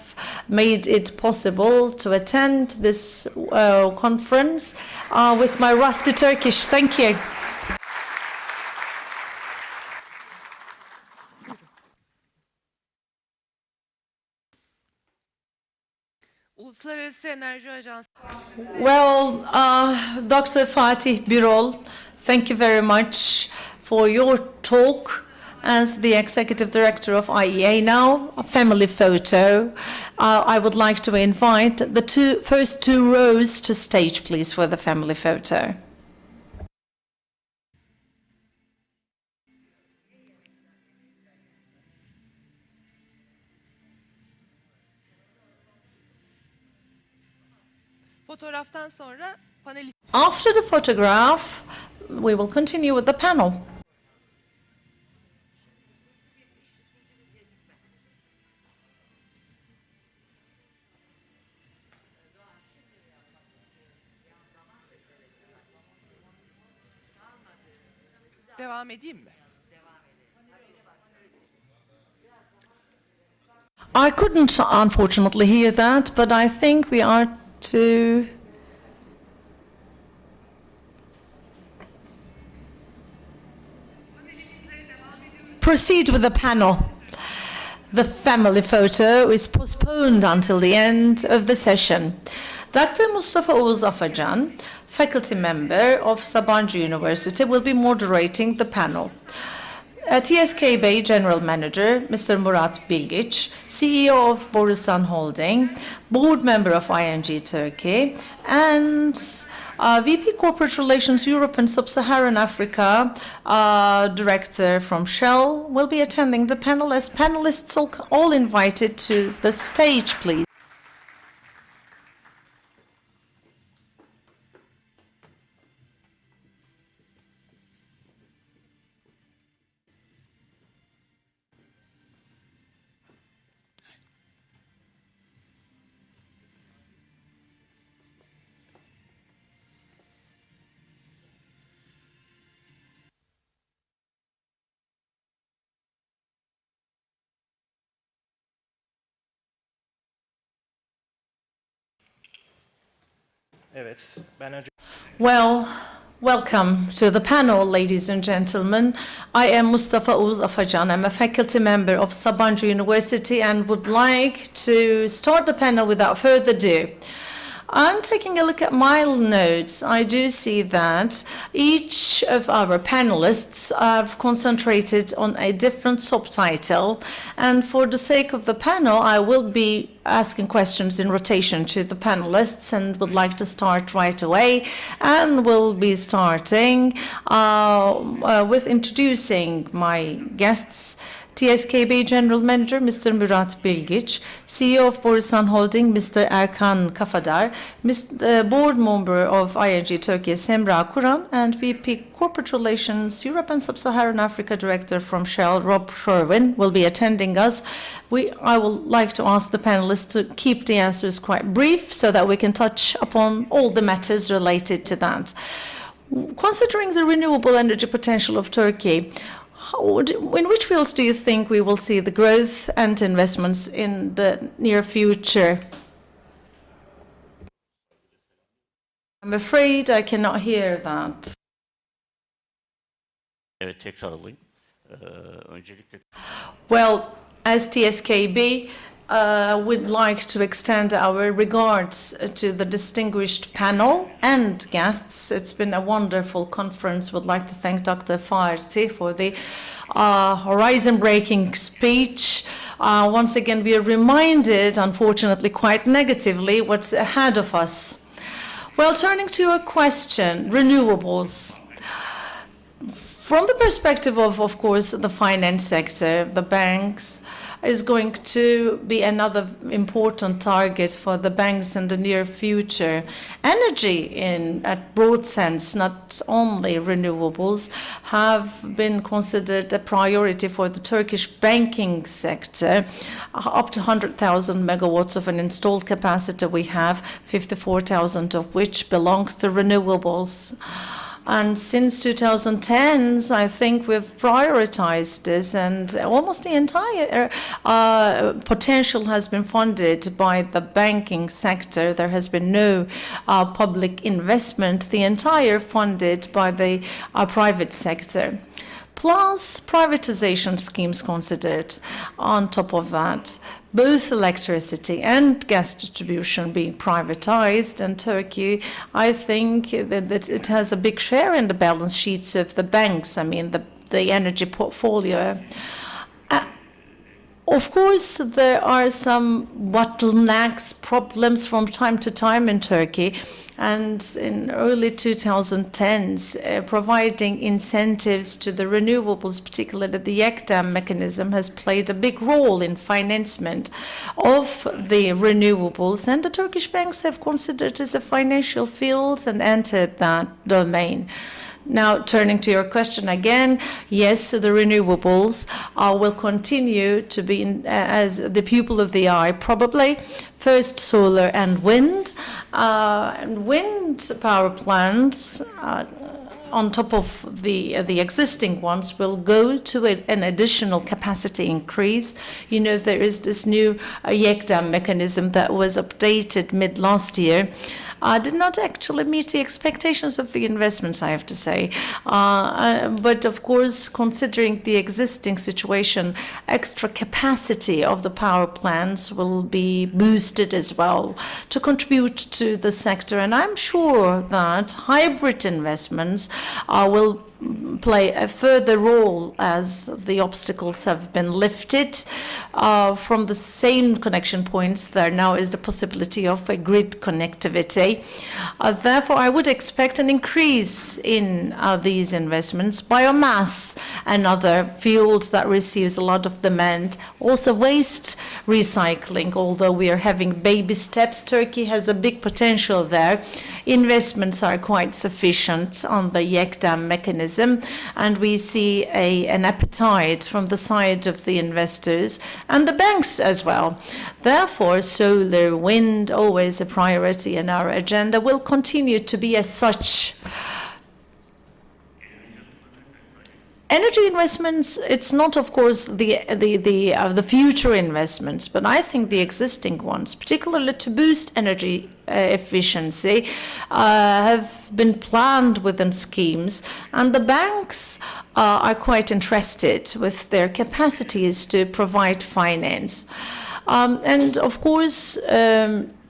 made it possible to attend this conference with my rusty Turkish. Thank you. Uluslararası Enerji Ajansı. Well, Dr. Fatih Birol, thank you very much for your talk as the Executive Director of IEA. Now, a family photo. I would like to invite the first two rows to stage, please, for the family photo. Fotoğraftan sonra panelist. After the photograph, we will continue with the panel. Devam edeyim mi? I couldn't, unfortunately, hear that, but I think we are to proceed with the panel. The family photo is postponed until the end of the session. Dr. Mustafa Oğuz Afacan, faculty member of Sabancı University, will be moderating the panel. TSKB General Manager, Mr. Murat Bilgiç, CEO of Borusan Holding, board member of ING Turkey, and VP Corporate Relations Europe and Sub-Saharan Africa Director from Shell will be attending the panel. As panelists, all invited to the stage, please. Well, welcome to the panel, ladies and gentlemen. I am Mustafa Oğuz Afacan. I'm a faculty member of Sabancı University and would like to start the panel without further ado. I'm taking a look at my notes. I do see that each of our panelists have concentrated on a different subtitle, and for the sake of the panel, I will be asking questions in rotation to the panelists and would like to start right away, and we'll be starting with introducing my guests. TSKB General Manager, Mr. Murat Bilgiç, CEO of Borusan Holding, Mr. Erkan Kafadar, Board Member of ING Turkey, Semra Kuran, and VP Corporate Relations, Europe and Sub-Saharan Africa Director from Shell, Rob Sherwin, will be attending us. I would like to ask the panelists to keep the answers quite brief so that we can touch upon all the matters related to that. Considering the renewable energy potential of Turkey, in which fields do you think we will see the growth and investments in the near future? I'm afraid I cannot hear that. Evet, tekrar alayım. Öncelikle... Well, as TSKB, we'd like to extend our regards to the distinguished panel and guests. It's been a wonderful conference. Would like to thank Dr. Fatih for the horizon-breaking speech. Once again, we are reminded, unfortunately, quite negatively, what's ahead of us. Well, turning to a question, renewables. From the perspective of course, the finance sector, the banks, is going to be another important target for the banks in the near future. Energy, in a broad sense, not only renewables, have been considered a priority for the Turkish banking sector. Up to 100,000 megawatts of an installed capacity we have, 54,000 of which belongs to renewables. And since 2010s, I think we've prioritized this, and almost the entire potential has been funded by the banking sector. There has been no public investment, the entire funded by the private sector. Plus privatization schemes considered on top of that, both electricity and gas distribution being privatized. And Turkey, I think that it has a big share in the balance sheets of the banks, I mean the energy portfolio. Of course, there are some bottlenecks, problems from time to time in Turkey. And in early 2010s, providing incentives to the renewables, particularly the IICEC mechanism, has played a big role in financement of the renewables. And the Turkish banks have considered it as a financial field and entered that domain. Now, turning to your question again, yes, the renewables will continue to be as the pupil of the eye, probably. First, solar and wind. Wind power plants, on top of the existing ones, will go to an additional capacity increase. You know, there is this new IICEC mechanism that was updated mid last year. Did not actually meet the expectations of the investments, I have to say. But of course, considering the existing situation, extra capacity of the power plants will be boosted as well to contribute to the sector. And I'm sure that hybrid investments will play a further role as the obstacles have been lifted from the same connection points. There now is the possibility of a grid connectivity. Therefore, I would expect an increase in these investments. Biomass, another field that receives a lot of demand. Also waste recycling, although we are having baby steps, Turkey has a big potential there. Investments are quite sufficient on the IICEC mechanism, and we see an appetite from the side of the investors and the banks as well. Therefore, solar, wind, always a priority in our agenda, will continue to be as such. Energy investments, it's not, of course, the future investments, but I think the existing ones, particularly to boost energy efficiency, have been planned within schemes, and the banks are quite interested with their capacities to provide finance. And of course,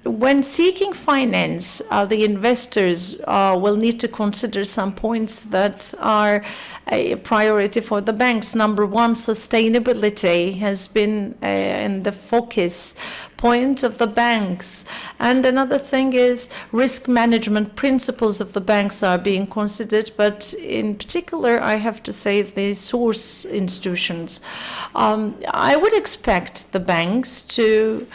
when seeking finance, the investors will need to consider some points that are a priority for the banks. Number one, sustainability has been in the focus point of the banks. And another thing is risk management principles of the banks are being considered, but in particular, I have to say the source institutions. I would expect the banks to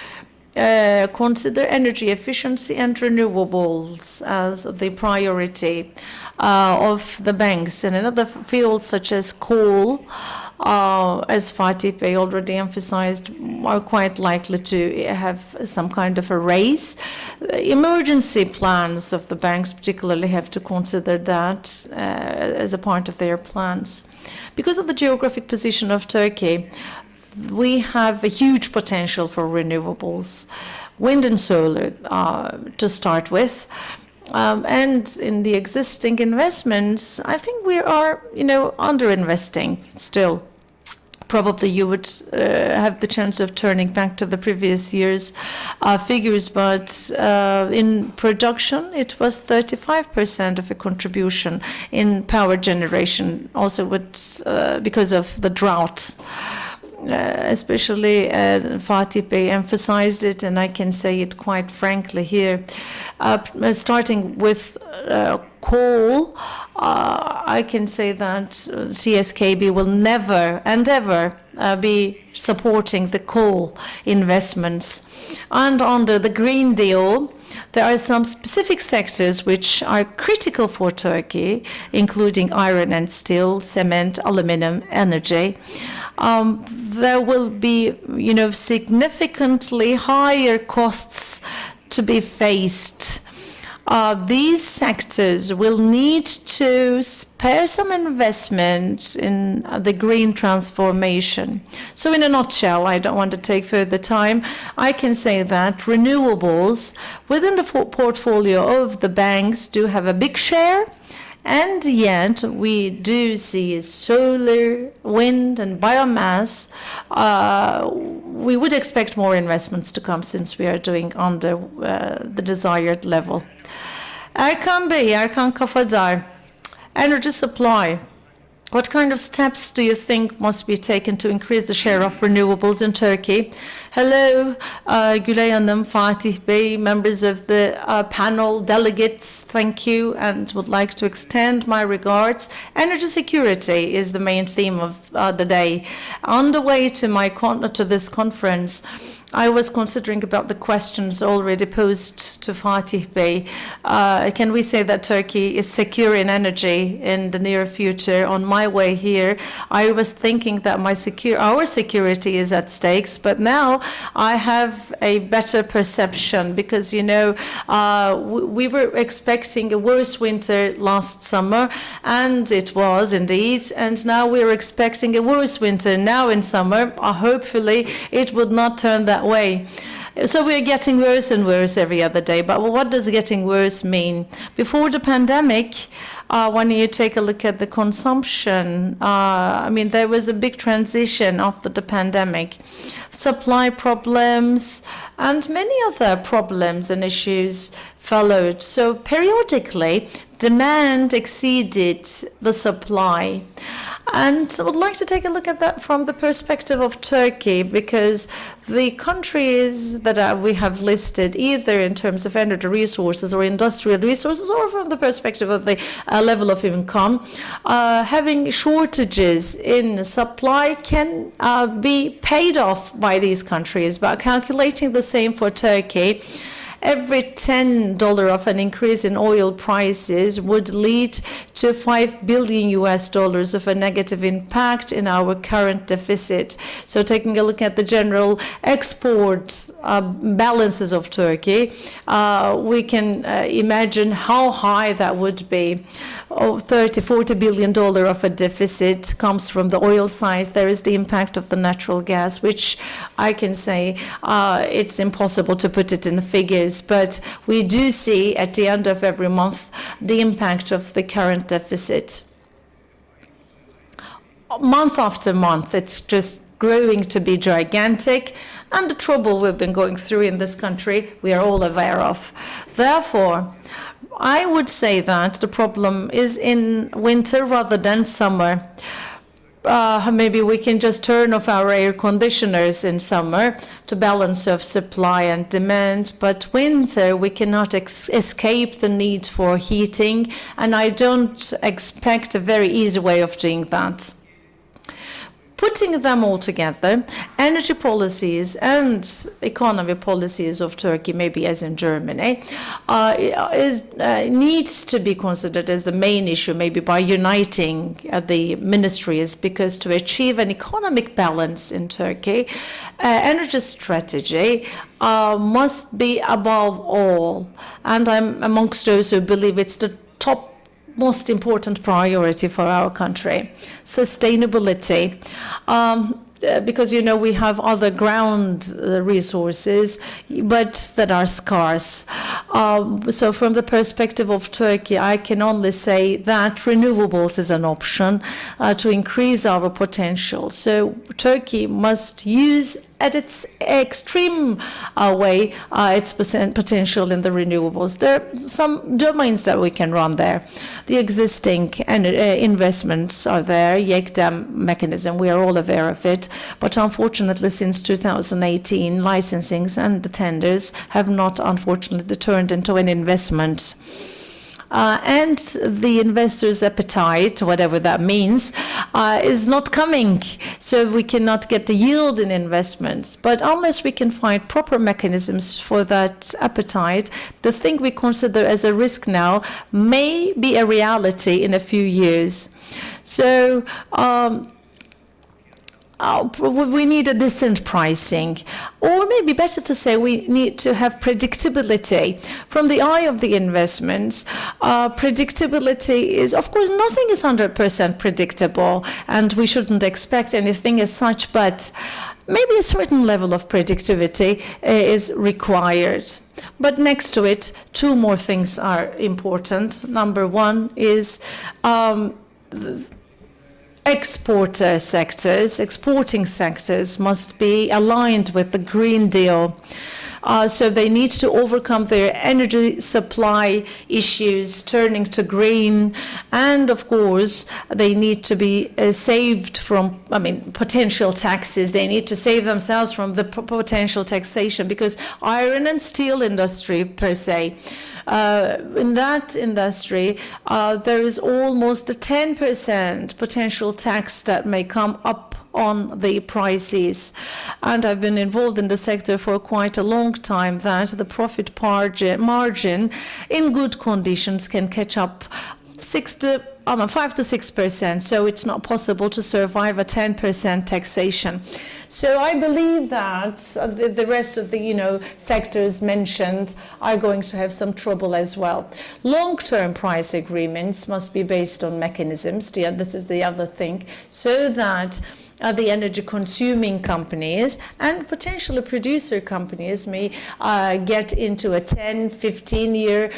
consider energy efficiency and renewables as the priority of the banks. And in other fields such as coal, as Fatih Bey already emphasized, are quite likely to have some kind of a raise. Emergency plans of the banks particularly have to consider that as a part of their plans. Because of the geographic position of Turkey, we have a huge potential for renewables, wind and solar to start with. And in the existing investments, I think we are, underinvesting still. Probably you would have the chance of turning back to the previous year's figures, but in production, it was 35% of a contribution in power generation, also because of the drought. Especially Fatih Bey emphasized it, and I can say it quite frankly here. Starting with coal, I can say that CSKB will never and ever be supporting the coal investments. And under the Green Deal, there are some specific sectors which are critical for Turkey, including iron and steel, cement, aluminum, energy. There will be, significantly higher costs to be faced these sectors will need to spare some investment in the green transformation. So in a nutshell, I don't want to take further time, I can say that renewables within the portfolio of the banks do have a big share, and yet we do see solar, wind, and biomass. We would expect more investments to come since we are doing under the desired level. Erkan Bey, Erkan Kafadar, energy supply. What kind of steps do you think must be taken to increase the share of renewables in Turkey? Hello, Gülay Hanım, Fatih Bey, members of the panel, delegates, thank you, and would like to extend my regards. Energy security is the main theme of the day. On the way to this conference, I was considering about the questions already posed to Fatih Bey. Can we say that Turkey is secure in energy in the near future? On my way here, I was thinking that our security is at stakes, but now I have a better perception because, you know, we were expecting a worse winter last summer, and it was indeed, and now we're expecting a worse winter now in summer. Hopefully, it would not turn that way. So we're getting worse and worse every other day. But what does getting worse mean? Before the pandemic, when you take a look at the consumption, I mean, there was a big transition after the pandemic. Supply problems and many other problems and issues followed. So periodically, demand exceeded the supply. And I would like to take a look at that from the perspective of Turkey, because the countries that we have listed, either in terms of energy resources or industrial resources, or from the perspective of the level of income, having shortages in supply can be paid off by these countries. But calculating the same for Turkey, every $10 of an increase in oil prices would lead to $5 billion of a negative impact in our current deficit. So taking a look at the general export balances of Turkey, we can imagine how high that would be. $40 billion of a deficit comes from the oil side. There is the impact of the natural gas, which I can say it's impossible to put it in figures, but we do see at the end of every month the impact of the current deficit. Month after month, it's just growing to be gigantic, and the trouble we've been going through in this country, we are all aware of. Therefore, I would say that the problem is in winter rather than summer. Maybe we can just turn off our air conditioners in summer to balance of supply and demand, but winter we cannot escape the need for heating, and I don't expect a very easy way of doing that. Putting them all together, energy policies and economy policies of Turkey, maybe as in Germany, needs to be considered as the main issue, maybe by uniting the ministries, because to achieve an economic balance in Turkey, energy strategy must be above all. And I'm amongst those who believe it's the top most important priority for our country. Sustainability. Because, you know, we have other ground resources, but that are scarce. So from the perspective of Turkey, I can only say that renewables is an option to increase our potential. So Turkey must use at its extreme way its potential in the renewables. There are some domains that we can run there. The existing investments are there, IICEC mechanism, we are all aware of it, but unfortunately since 2018, licensings and the tenders have not unfortunately turned into an investment. And the investors' appetite, whatever that means, is not coming. So we cannot get the yield in investments. But unless we can find proper mechanisms for that appetite, the thing we consider as a risk now may be a reality in a few years. So we need a decent pricing, or maybe better to say we need to have predictability from the eye of the investments. Predictability is, of course, nothing is 100% predictable, and we shouldn't expect anything as such, but maybe a certain level of predictability is required. But next to it, two more things are important. Number one is exporting sectors must be aligned with the Green Deal. So they need to overcome their energy supply issues, turning to green, and of course they need to be saved from, potential taxes. They need to save themselves from the potential taxation, because iron and steel industry per se, in that industry, there is almost a 10% potential tax that may come up on the prices. And I've been involved in the sector for quite a long time, that the profit margin in good conditions can catch up 5 to 6%, so it's not possible to survive a 10% taxation. So I believe that the rest of the sectors mentioned are going to have some trouble as well. Long-term price agreements must be based on mechanisms. This is the other thing, so that the energy consuming companies and potentially producer companies may get into a 10-15 year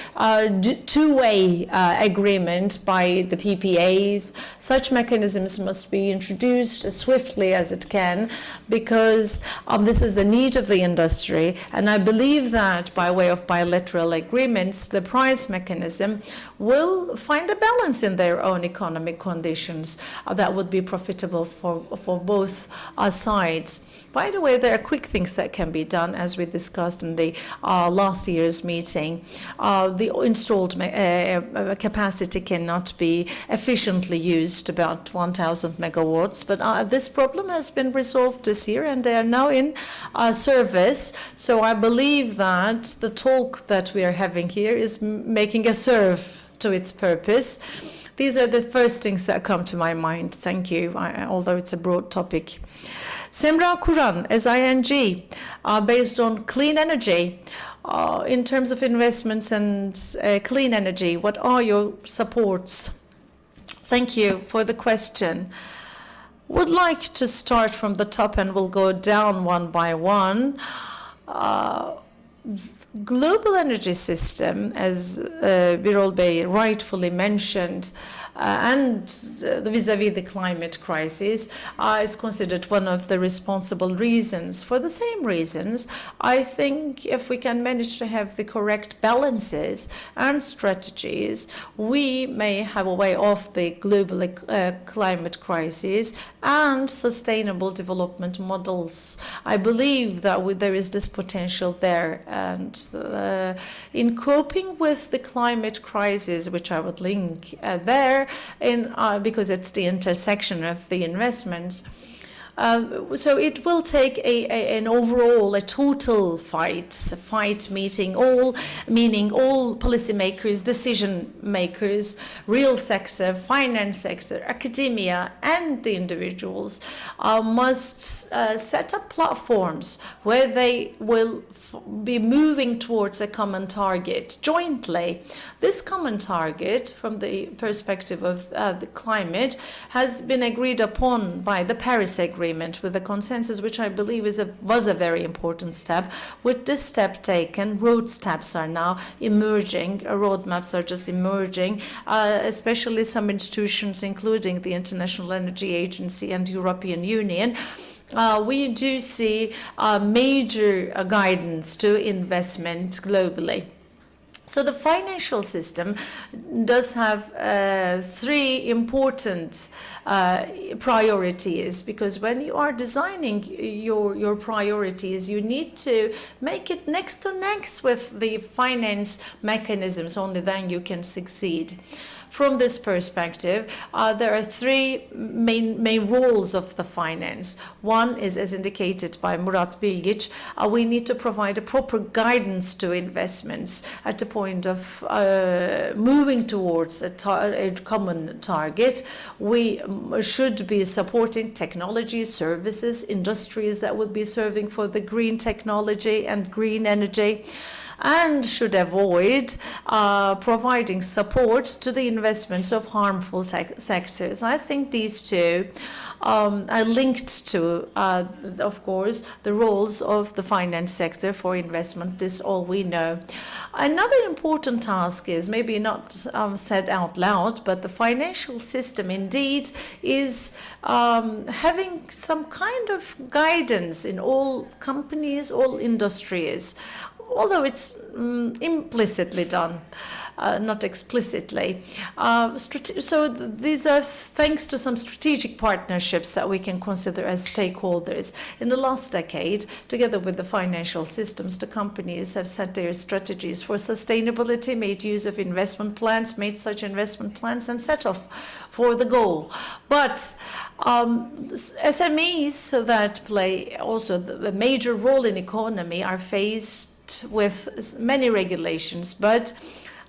two-way agreement by the PPAs. Such mechanisms must be introduced as swiftly as it can, because this is the need of the industry, and I believe that by way of bilateral agreements, the price mechanism will find a balance in their own economic conditions that would be profitable for both sides. By the way, there are quick things that can be done, as we discussed in the last year's meeting. The installed capacity cannot be efficiently used, about 1,000 megawatts, but this problem has been resolved this year, and they are now in service. So I believe that the talk that we are having here is making a serve to its purpose. These are the first things that come to my mind. Thank you, although it's a broad topic. Semra Kuran, SING, based on clean energy. In terms of investments and clean energy, what are your supports? Thank you for the question. Would like to start from the top, and we'll go down one by one. Global energy system, as Birol Bey rightfully mentioned, and vis-à-vis the climate crisis, is considered one of the responsible reasons. For the same reasons, I think if we can manage to have the correct balances and strategies, we may have a way off the global climate crisis and sustainable development models. I believe that there is this potential there, and in coping with the climate crisis, which I would link there, because it's the intersection of the investments. So it will take an overall, a total fight meeting all policymakers, decision makers, real sector, finance sector, academia, and the individuals must set up platforms where they will be moving towards a common target jointly. This common target, from the perspective of the climate, has been agreed upon by the Paris Agreement with a consensus, which I believe was a very important step. With this step taken, road steps are now emerging, roadmaps are just emerging, especially some institutions, including the International Energy Agency and European Union. We do see major guidance to investment globally. So the financial system does have three important priorities, because when you are designing your priorities, you need to make it next to next with the finance mechanisms. Only then you can succeed. From this perspective, there are three main roles of the finance. One is, as indicated by Murat Bilgic, we need to provide a proper guidance to investments at the point of moving towards a common target. We should be supporting technology, services, industries that would be serving for the green technology and green energy, and should avoid providing support to the investments of harmful sectors. I think these two are linked to, of course, the roles of the finance sector for investment. This is all we know. Another important task is, maybe not said out loud, but the financial system indeed is having some kind of guidance in all companies, all industries, although it's implicitly done, not explicitly. So these are thanks to some strategic partnerships that we can consider as stakeholders. In the last decade, together with the financial systems, the companies have set their strategies for sustainability, made use of investment plans, made such investment plans, and set off for the goal. But SMEs that play also the major role in economy are faced with many regulations, but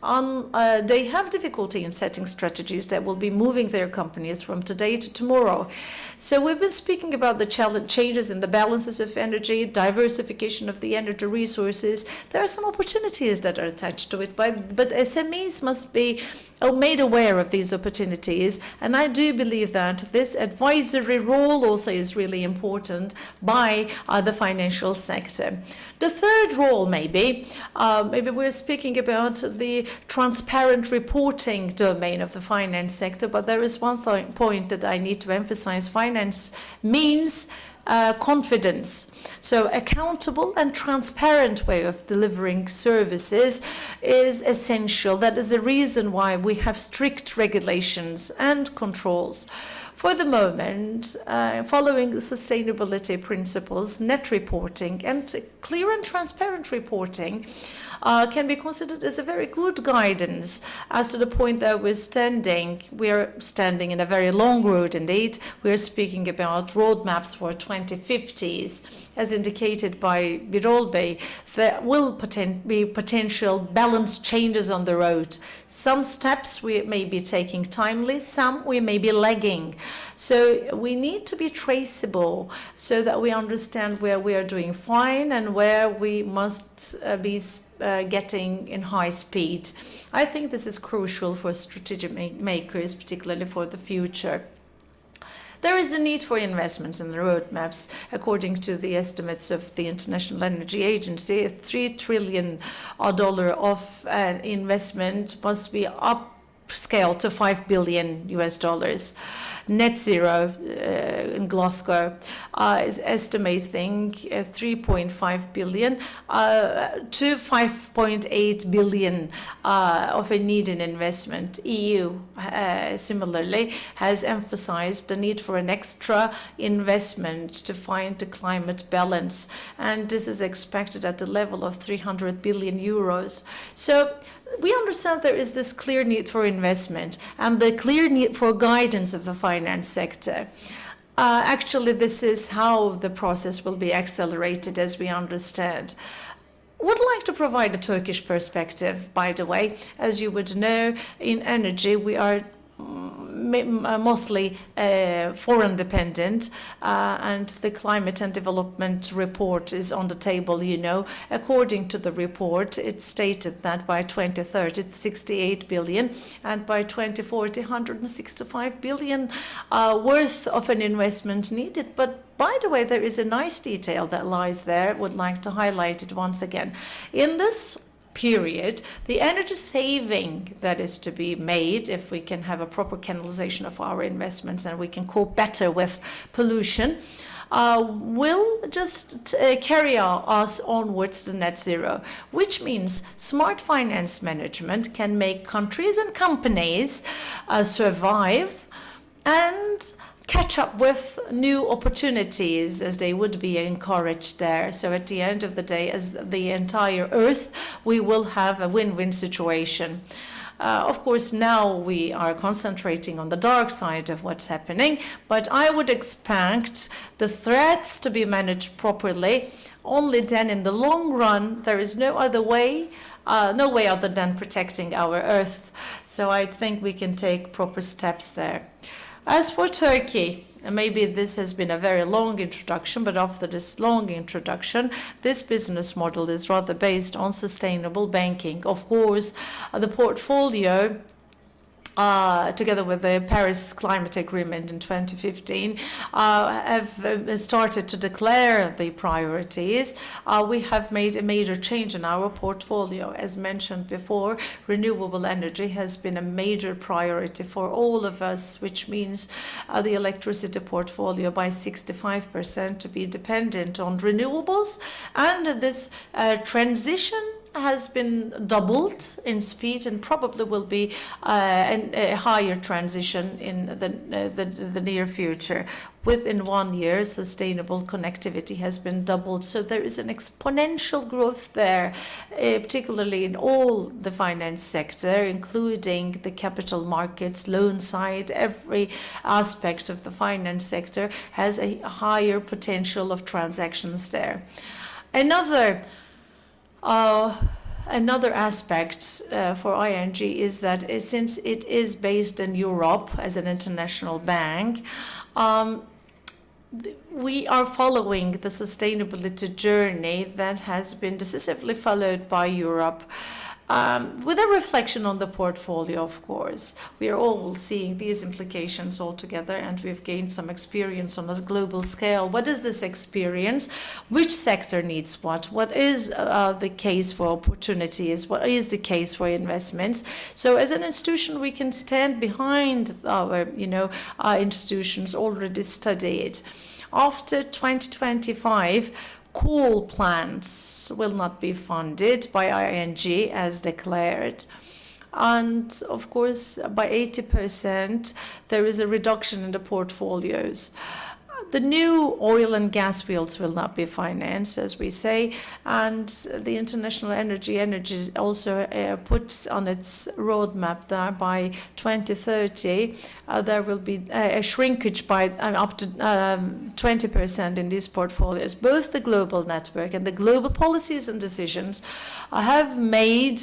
they have difficulty in setting strategies that will be moving their companies from today to tomorrow. So we've been speaking about the changes in the balances of energy, diversification of the energy resources. There are some opportunities that are attached to it, but SMEs must be made aware of these opportunities. And I do believe that this advisory role also is really important by the financial sector. The third role, maybe we're speaking about the transparent reporting domain of the finance sector, but there is one point that I need to emphasize. Finance means confidence. So accountable and transparent way of delivering services is essential. That is the reason why we have strict regulations and controls. For the moment, following the sustainability principles, net reporting and clear and transparent reporting can be considered as a very good guidance as to the point that we're standing. We are standing in a very long road indeed. We are speaking about roadmaps for 2050s, as indicated by Birol Bey. There will be potential balance changes on the road. Some steps we may be taking timely, some we may be lagging. So we need to be traceable so that we understand where we are doing fine and where we must be getting in high speed. I think this is crucial for strategic makers, particularly for the future. There is a need for investments in the roadmaps. According to the estimates of the International Energy Agency, $3 trillion of investment must be upscaled to $5 billion. Net zero in Glasgow is estimating 3.5 billion to 5.8 billion of a need in investment. EU similarly has emphasized the need for an extra investment to find the climate balance, and this is expected at the level of 300 billion euros. So we understand there is this clear need for investment and the clear need for guidance of the finance sector. Actually, this is how the process will be accelerated, as we understand. Would like to provide a Turkish perspective, by the way. As you would know, in energy, we are mostly foreign dependent, and the climate and development report is on the table, you know. According to the report, it stated that by 2030, 68 billion, and by 2040, 165 billion worth of an investment needed. But by the way, there is a nice detail that lies there. Would like to highlight it once again. In this period, the energy saving that is to be made, if we can have a proper canalization of our investments and we can cope better with pollution, will just carry us onwards to net zero, which means smart finance management can make countries and companies survive and catch up with new opportunities as they would be encouraged there. So at the end of the day, as the entire Earth, we will have a win-win situation. Of course, now we are concentrating on the dark side of what's happening, but I would expect the threats to be managed properly. Only then, in the long run, there is no other way, no way other than protecting our Earth. So I think we can take proper steps there. As for Turkey, and maybe this has been a very long introduction, but after this long introduction, this business model is rather based on sustainable banking. Of course, the portfolio, together with the Paris Climate Agreement in 2015, have started to declare the priorities. We have made a major change in our portfolio. As mentioned before, renewable energy has been a major priority for all of us, which means the electricity portfolio by 65% to be dependent on renewables. And this transition has been doubled in speed and probably will be a higher transition in the near future. Within 1 year, sustainable connectivity has been doubled. So there is an exponential growth there, particularly in all the finance sector, including the capital markets, loan side. Every aspect of the finance sector has a higher potential of transactions there. Another aspect for ING is that since it is based in Europe as an international bank, we are following the sustainability journey that has been decisively followed by Europe. With a reflection on the portfolio, of course. We are all seeing these implications all together, and we've gained some experience on a global scale. What is this experience? Which sector needs what? What is the case for opportunities? What is the case for investments? So as an institution, we can stand behind our institutions already studied. After 2025, coal plants will not be funded by ING as declared. And of course, by 80%, there is a reduction in the portfolios. The new oil and gas fields will not be financed, as we say, and the International Energy also puts on its roadmap that by 2030 there will be a shrinkage by up to 20% in these portfolios. Both the global network and the global policies and decisions have made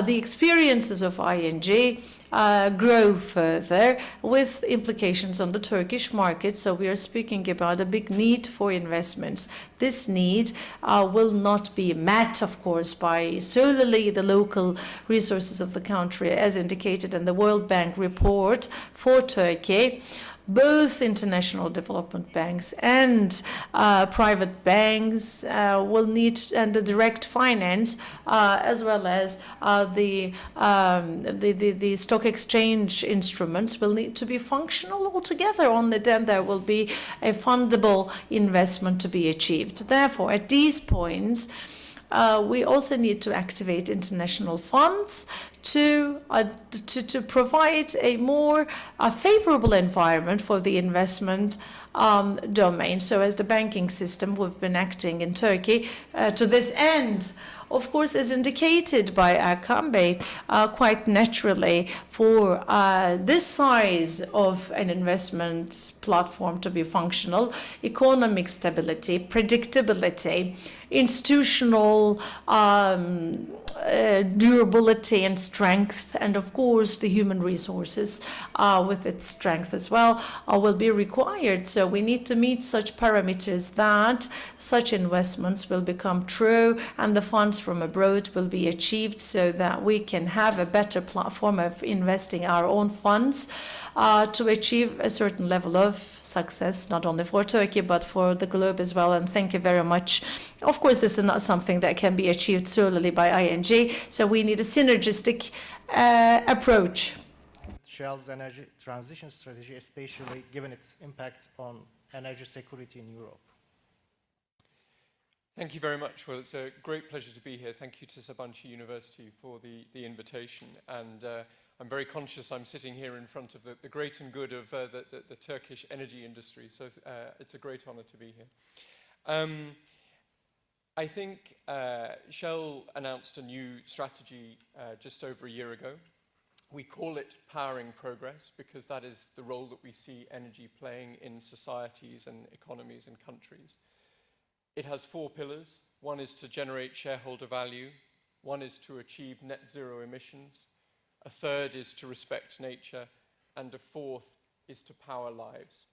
the experiences of ING grow further with implications on the Turkish market. So we are speaking about a big need for investments. This need will not be met, of course, by solely the local resources of the country, as indicated in the World Bank report for Turkey. Both international development banks and private banks will need, and the direct finance, as well as the stock exchange instruments will need to be functional altogether. Only then there will be a fundable investment to be achieved. Therefore, at these points, we also need to activate international funds to provide a more favorable environment for the investment domain. So as the banking system, we've been acting in Turkey to this end. Of course, as indicated by Akambe, quite naturally, for this size of an investment platform to be functional, economic stability, predictability, institutional durability and strength, and of course the human resources with its strength as well will be required. So we need to meet such parameters that such investments will become true and the funds from abroad will be achieved, so that we can have a better platform of investing our own funds to achieve a certain level of success, not only for Turkey but for the globe as well. And thank you very much. Of course, this is not something that can be achieved solely by ING, so we need a synergistic approach. Shell's energy transition strategy, especially given its impact on energy security in Europe. Thank you very much. Well, it's a great pleasure to be here. Thank you to Sabancı University for the invitation. And I'm very conscious I'm sitting here in front of the great and good of the Turkish energy industry. So it's a great honor to be here. I think Shell announced a new strategy just over a year ago. We call it powering progress because that is the role that we see energy playing in societies and economies and countries. It has 4 pillars. One is to generate shareholder value. One is to achieve net zero emissions. A third is to respect nature. And a fourth is to power lives.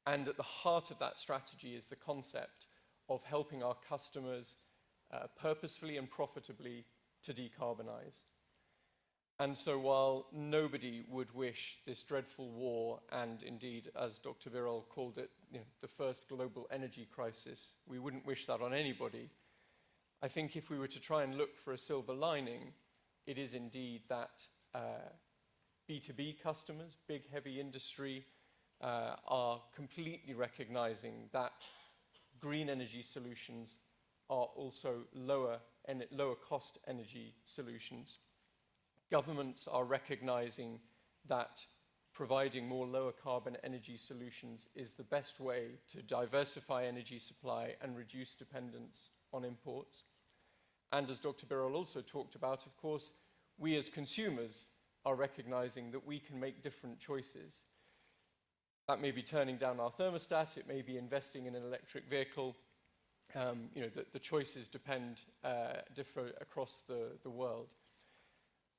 And at the heart of that strategy is the concept of helping our customers purposefully and profitably to decarbonize. And so while nobody would wish this dreadful war, and indeed, as Dr. Birol called it, the first global energy crisis, we wouldn't wish that on anybody. I think if we were to try and look for a silver lining, it is indeed that B2B customers, big heavy industry, are completely recognizing that green energy solutions are also lower cost energy solutions. Governments are recognizing that providing more lower carbon energy solutions is the best way to diversify energy supply and reduce dependence on imports. And as Dr. Birol also talked about, of course, we as consumers are recognizing that we can make different choices. That may be turning down our thermostat, it may be investing in an electric vehicle. The choices differ across the world.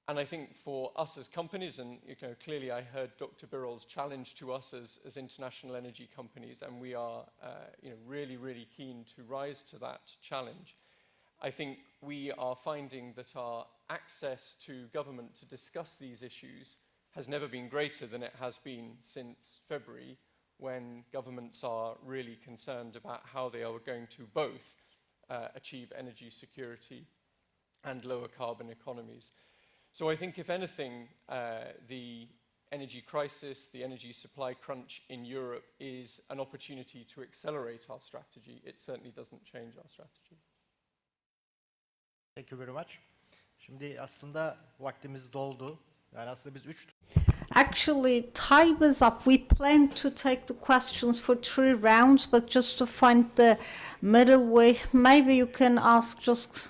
And I think for us as companies, and clearly I heard Dr. Birol's challenge to us as international energy companies, and we are really, really keen to rise to that challenge. I think we are finding that our access to government to discuss these issues has never been greater than it has been since February, when governments are really concerned about how they are going to both achieve energy security and lower carbon economies. So I think, if anything, the energy crisis, the energy supply crunch in Europe is an opportunity to accelerate our strategy. It certainly doesn't change our strategy. Thank you very much. Şimdi aslında vaktimiz doldu. Yani aslında biz 3 Actually, time is up. We plan to take the questions for 3 rounds, but just to find the middle way, maybe you can ask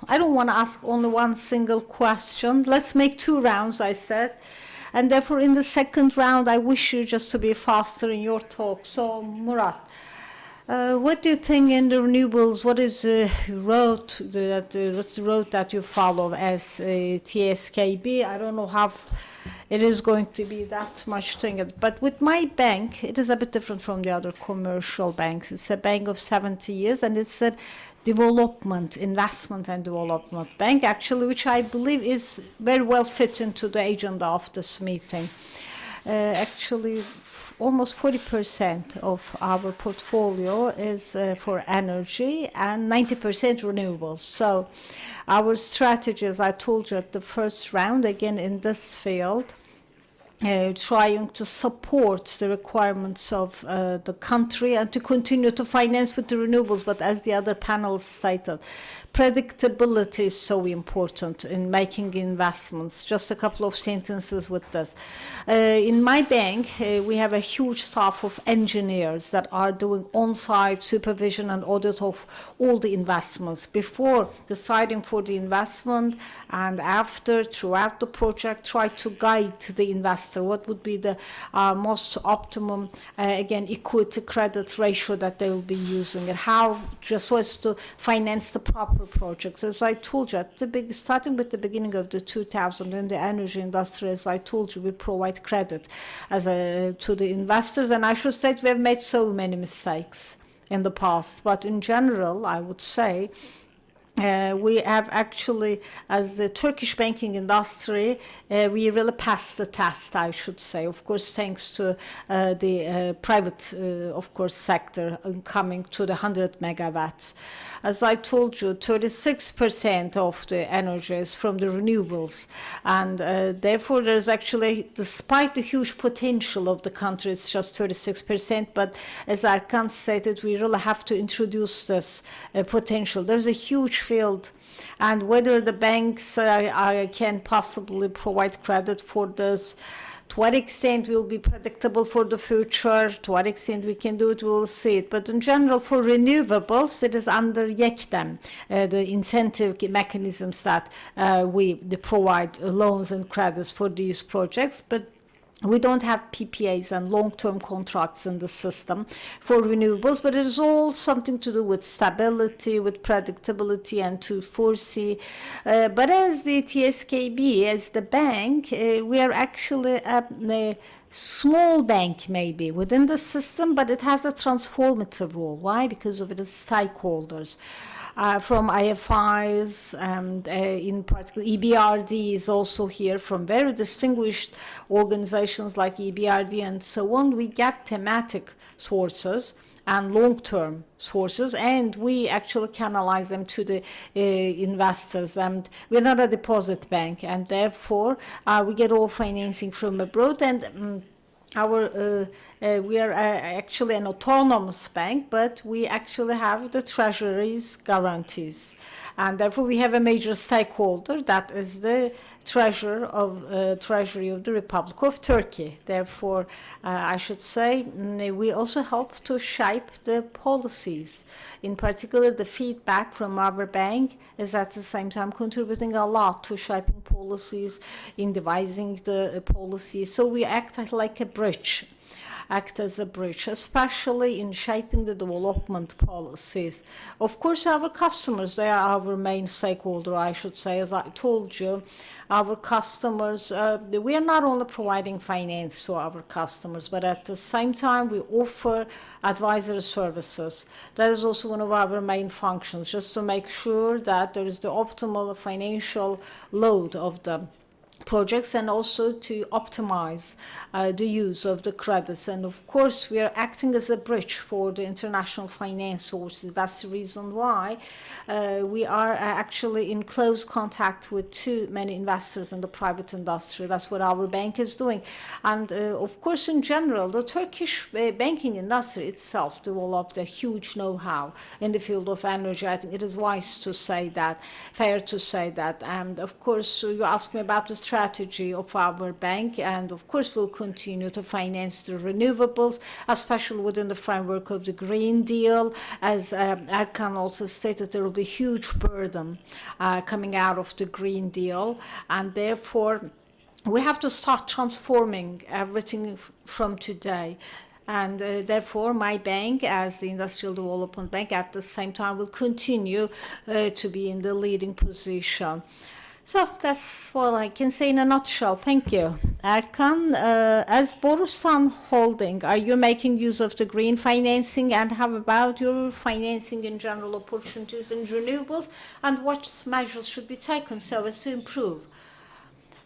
I don't want to ask only one single question. Let's make 2 rounds, I said. And therefore, in the second round, I wish you just to be faster in your talk. So, Murat, what do you think in the renewables? What is the road that you follow as TSKB? I don't know how it is going to be that much thing. But with my bank, it is a bit different from the other commercial banks. It's a bank of 70 years, and it's a investment and development bank, actually, which I believe is very well fit into the agenda of this meeting. Actually, almost 40% of our portfolio is for energy and 90% renewables. So our strategy, as I told you at the first round, again in this field, trying to support the requirements of the country and to continue to finance with the renewables. But as the other panels cited, predictability is so important in making investments. Just a couple of sentences with this. In my bank, we have a huge staff of engineers that are doing on-site supervision and audit of all the investments before deciding for the investment, and after, throughout the project, try to guide the investor. What would be the most optimum, again, equity credit ratio that they will be using, and how just so as to finance the proper projects. As I told you, starting with the beginning of the 2000 in the energy industry, as I told you, we provide credit to the investors, and I should say we have made so many mistakes in the past. But in general, I would say we have actually, as the Turkish banking industry, we really passed the test, I should say. Of course, thanks to the private, of course, sector coming to the 100 megawatts. As I told you, 36% of the energy is from the renewables. And therefore, there's actually, despite the huge potential of the country, it's just 36%. But as Erkan stated, we really have to introduce this potential. There's a huge field, and whether the banks can possibly provide credit for this. To what extent will be predictable for the future, to what extent we can do it, we will see it. But in general, for renewables, it is under IICEC, the incentive mechanisms that we provide loans and credits for these projects. But we don't have PPAs and long-term contracts in the system for renewables, but it is all something to do with stability, with predictability, and to foresee. But as the TSKB, as the bank, we are actually a small bank maybe within the system, but it has a transformative role. Why? Because of its stakeholders. From IFIs, and in particular EBRD is also here, from very distinguished organizations like EBRD and so on. We get thematic sources and long-term sources, and we actually canalize them to the investors. And we're not a deposit bank, and therefore we get all financing from abroad. And we are actually an autonomous bank, but we actually have the Treasury's guarantees. And therefore, we have a major stakeholder, that is the Treasury of the Republic of Turkey. Therefore, I should say, we also help to shape the policies. In particular, the feedback from our bank is at the same time contributing a lot to shaping policies, in devising the policies. So we act like a bridge. Act as a bridge, especially in shaping the development policies. Of course, our customers, they are our main stakeholder, I should say. As I told you, our customers, we are not only providing finance to our customers, but at the same time, we offer advisory services. That is also one of our main functions, just to make sure that there is the optimal financial load of the projects, and also to optimize the use of the credits. And of course, we are acting as a bridge for the international finance sources. That's the reason why we are actually in close contact with too many investors in the private industry. That's what our bank is doing. And of course, in general, the Turkish banking industry itself developed a huge know-how in the field of energy. I think it is wise to say that, fair to say that. And of course, you asked me about the strategy of our bank, and of course we'll continue to finance the renewables, especially within the framework of the Green Deal. As Erkan also stated, there will be huge burden coming out of the Green Deal, and therefore we have to start transforming everything from today. And therefore, my bank, as the Industrial Development Bank, at the same time will continue to be in the leading position. So that's all I can say in a nutshell. Thank you. Erkan, as Borusan Holding, are you making use of the green financing, and how about your financing in general opportunities in renewables, and what measures should be taken so as to improve?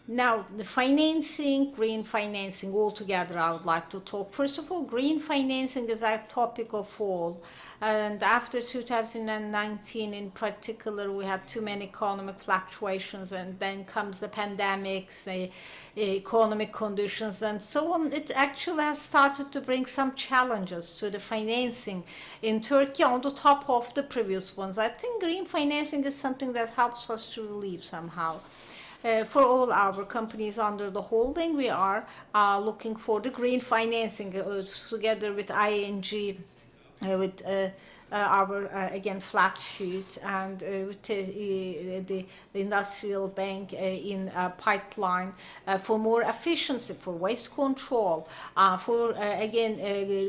Now, the financing, green financing altogether, I would like to talk. First of all, green financing is a topic of all. And after 2019 in particular, we had too many economic fluctuations, and then comes the pandemics, economic conditions, and so on. It actually has started to bring some challenges to the financing in Turkey on the top of the previous ones. I think green financing is something that helps us to relieve somehow. For all our companies under the holding, we are looking for the green financing together with ING, with our again flat sheet, and with the industrial bank in pipeline for more efficiency, for waste control, for again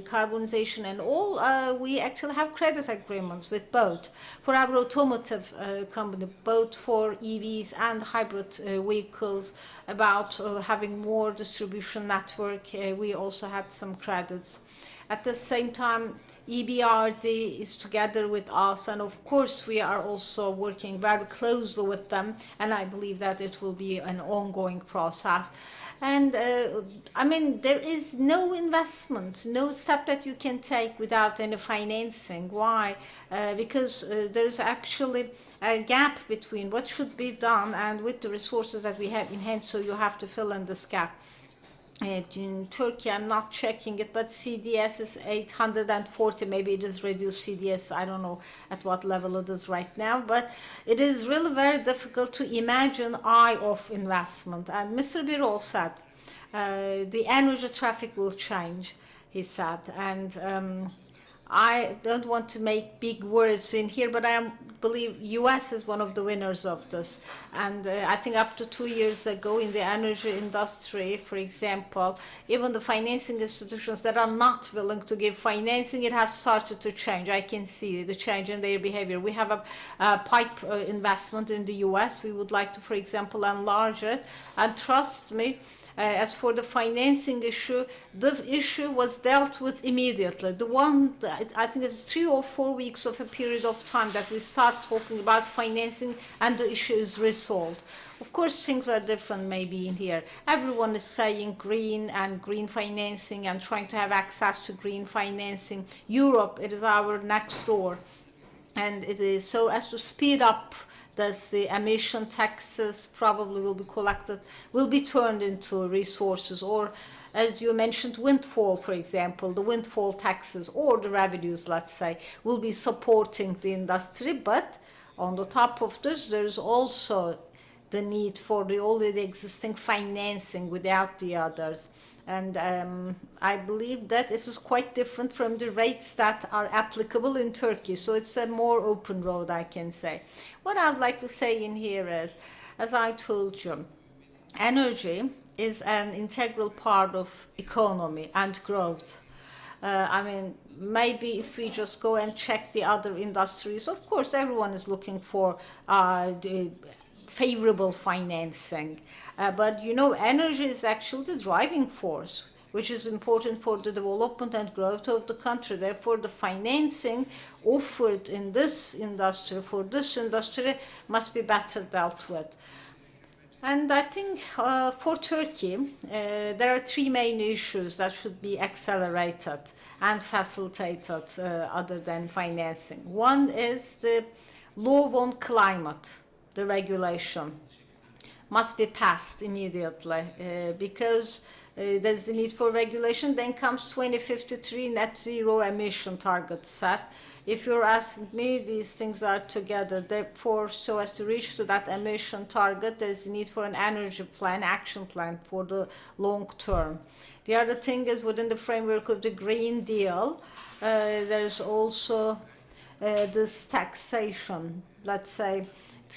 carbonization and all. We actually have credit agreements with both for our automotive company, both for EVs and hybrid vehicles, about having more distribution network. We also had some credits. At the same time, EBRD is together with us, and of course we are also working very closely with them, and I believe that it will be an ongoing process. And I mean, there is no investment, no step that you can take without any financing. Why? Because there's actually a gap between what should be done and with the resources that we have in hand, so you have to fill in this gap. In Turkey, I'm not checking it, but CDS is 840. Maybe it is reduced CDS. I don't know at what level it is right now, but it is really very difficult to imagine eye of investment. And Mr. Birol said, the energy traffic will change, he said. And I don't want to make big words in here, but I believe US is one of the winners of this. And I think up to 2 years ago in the energy industry, for example, even the financing institutions that are not willing to give financing, it has started to change. I can see the change in their behavior. We have a pipe investment in the US. We would like to, for example, enlarge it. And trust me, as for the financing issue, the issue was dealt with immediately. The one, I think it's 3 or 4 weeks of a period of time that we start talking about financing and the issue is resolved. Of course, things are different maybe in here. Everyone is saying green and green financing and trying to have access to green financing. Europe, it is our next door. And it is so as to speed up the emission taxes probably will be collected, will be turned into resources, or as you mentioned, windfall, for example, the windfall taxes or the revenues, let's say, will be supporting the industry. But on the top of this, there's also the need for the already existing financing without the others. And I believe that this is quite different from the rates that are applicable in Turkey. So it's a more open road, I can say. What I'd like to say in here is, as I told you, energy is an integral part of economy and growth. I mean, maybe if we just go and check the other industries, of course, everyone is looking for the favorable financing. But you know, energy is actually the driving force, which is important for the development and growth of the country. Therefore, the financing offered in this industry, for this industry, must be better dealt with. And I think for Turkey, there are 3 main issues that should be accelerated and facilitated other than financing. One is the law on climate. The regulation must be passed immediately because there's the need for regulation. Then comes 2053 net zero emission target set. If you're asking me, these things are together. Therefore, so as to reach to that emission target, there is the need for an energy plan, action plan for the long term. The other thing is within the framework of the Green Deal, there's also this taxation, let's say,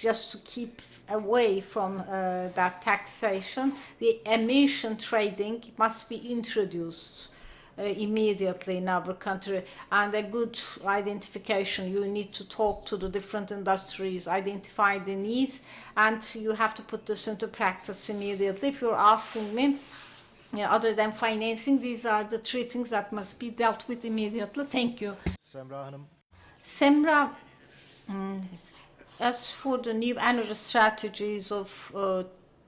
just to keep away from that taxation, the emission trading must be introduced immediately in our country, and a good identification. You need to talk to the different industries, identify the needs, and you have to put this into practice immediately. If you're asking me, other than financing, these are the 3 things that must be dealt with immediately. Thank you. Semra Hanım. Semra, as for the new energy strategies of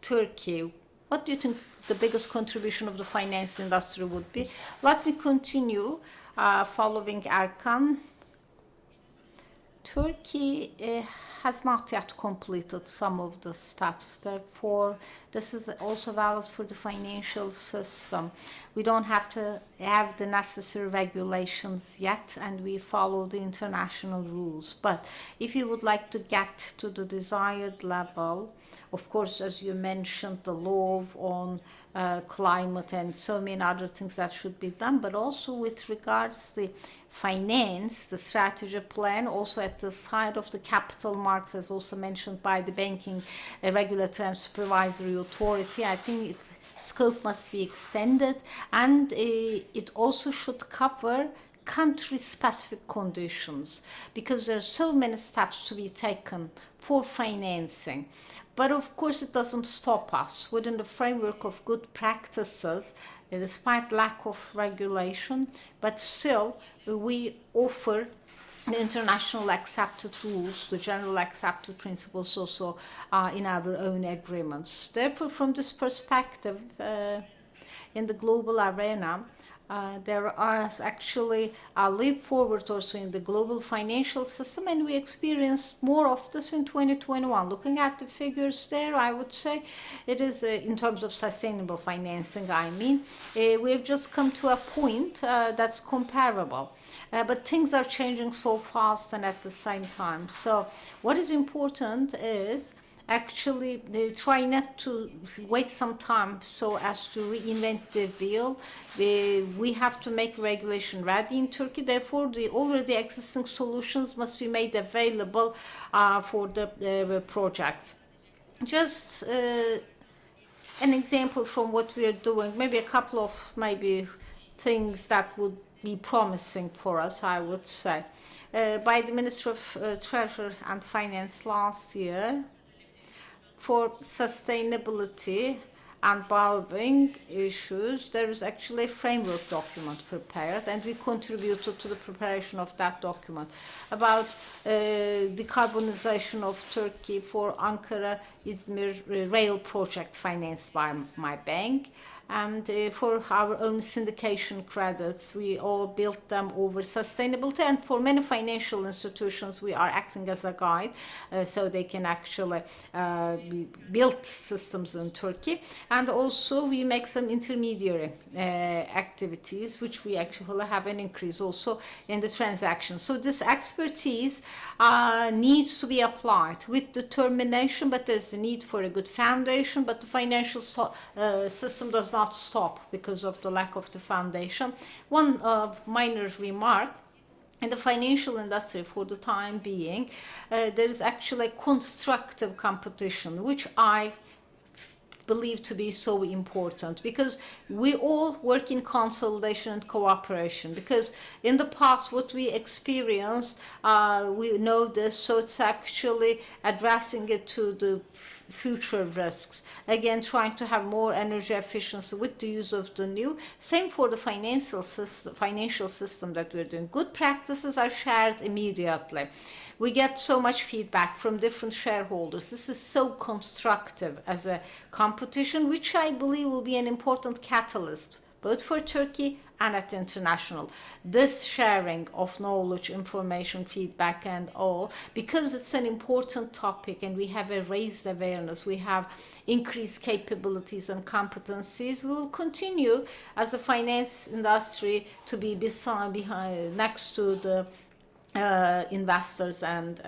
Turkey, what do you think the biggest contribution of the finance industry would be? Let me continue following Erkan. Turkey has not yet completed some of the steps. Therefore, this is also valid for the financial system. We don't have to have the necessary regulations yet, and we follow the international rules. But if you would like to get to the desired level, of course, as you mentioned, the law on climate and so many other things that should be done, but also with regards to the finance, the strategy plan, also at the side of the capital markets, as also mentioned by the Banking Regulatory and Supervisory Authority. I think scope must be extended, and it also should cover country-specific conditions, because there are so many steps to be taken for financing. But of course, it doesn't stop us within the framework of good practices, despite lack of regulation, but still we offer the international accepted rules, the general accepted principles also in our own agreements. Therefore, from this perspective, in the global arena, There are actually a leap forward also in the global financial system, and we experienced more of this in 2021. Looking at the figures there, I would say it is in terms of sustainable financing, I mean, we've just come to a point that's comparable. But things are changing so fast and at the same time. So what is important is actually they try not to waste some time so as to reinvent the wheel. We have to make regulation ready in Turkey. Therefore, the already existing solutions must be made available for the projects. Just an example from what we are doing, maybe a couple of things that would be promising for us, I would say. By the Minister of Treasury and Finance last year, for sustainability and borrowing issues, there is actually a framework document prepared, and we contributed to the preparation of that document about decarbonization of Turkey for Ankara-Izmir rail project financed by my bank. And for our own syndication credits, we all built them over sustainability, and for many financial institutions we are acting as a guide so they can actually build systems in Turkey. And also we make some intermediary activities which we actually have an increase also in the transactions. So this expertise needs to be applied with determination, but there's the need for a good foundation, but the financial system does not stop because of the lack of the foundation. One minor remark: in the financial industry, for the time being, there is actually a constructive competition, which I believe to be so important, because we all work in consolidation and cooperation. Because in the past what we experienced, we know this, so it's actually addressing it to the future risks, again trying to have more energy efficiency with the use of the new. Same for the financial system that we're doing. Good practices are shared immediately. We get so much feedback from different shareholders. This is so constructive as a competition, which I believe will be an important catalyst both for Turkey and at the international. This sharing of knowledge, information, feedback and all, because it's an important topic and we have a raised awareness, we have increased capabilities and competencies, we will continue as the finance industry to be next to the investors, and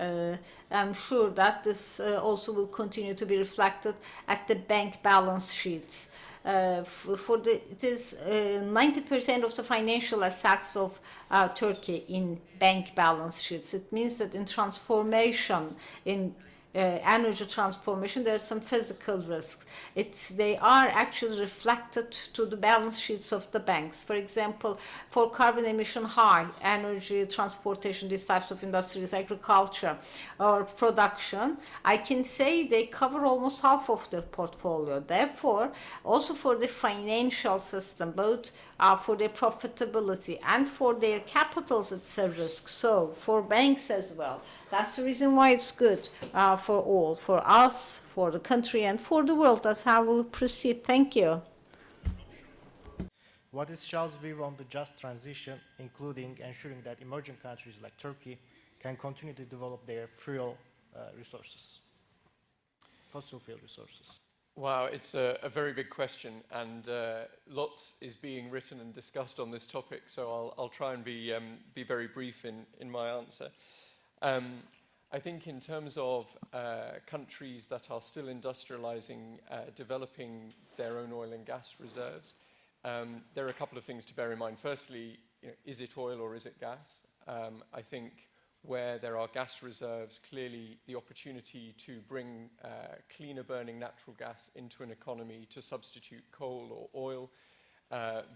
I'm sure that this also will continue to be reflected at the bank balance sheets. It is 90% of the financial assets of Turkey in bank balance sheets. It means that in transformation, in energy transformation, there are some physical risks. They are actually reflected to the balance sheets of the banks. For example, for carbon emission high, energy, transportation, these types of industries, agriculture or production, I can say they cover almost half of the portfolio. Therefore, also for the financial system, both for their profitability and for their capitals, it's a risk. So for banks as well. That's the reason why it's good for all, for us, for the country, and for the world. That's how we'll proceed. Thank you. What is Shell's view on the just transition, including ensuring that emerging countries like Turkey can continue to develop their fossil fuel resources? Wow, it's a very big question, and lots is being written and discussed on this topic, so I'll try and be very brief in my answer. I think in terms of countries that are still industrializing, developing their own oil and gas reserves, there are a couple of things to bear in mind. Firstly, is it oil or is it gas? I think where there are gas reserves, clearly the opportunity to bring cleaner burning natural gas into an economy to substitute coal or oil,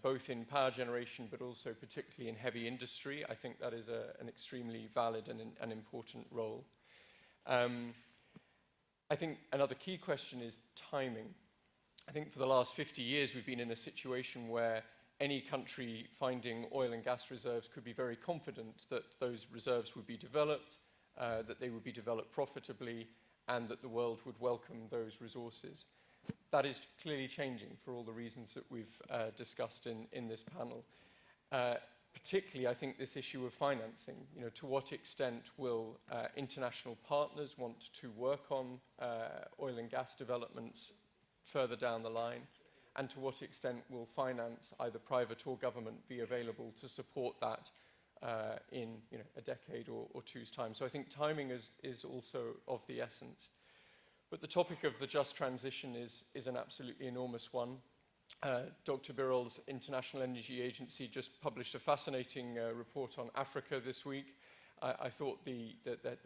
both in power generation but also particularly in heavy industry, I think that is an extremely valid and an important role. I think another key question is timing. I think for the last 50 years we've been in a situation where any country finding oil and gas reserves could be very confident that those reserves would be developed, that they would be developed profitably, and that the world would welcome those resources. That is clearly changing for all the reasons that we've discussed in this panel. Particularly, I think this issue of financing, to what extent will international partners want to work on oil and gas developments further down the line, and to what extent will finance, either private or government, be available to support that in a decade or two's time. So I think timing is also of the essence. But the topic of the just transition is an absolutely enormous one. Dr. Birol's International Energy Agency just published a fascinating report on Africa this week. I thought the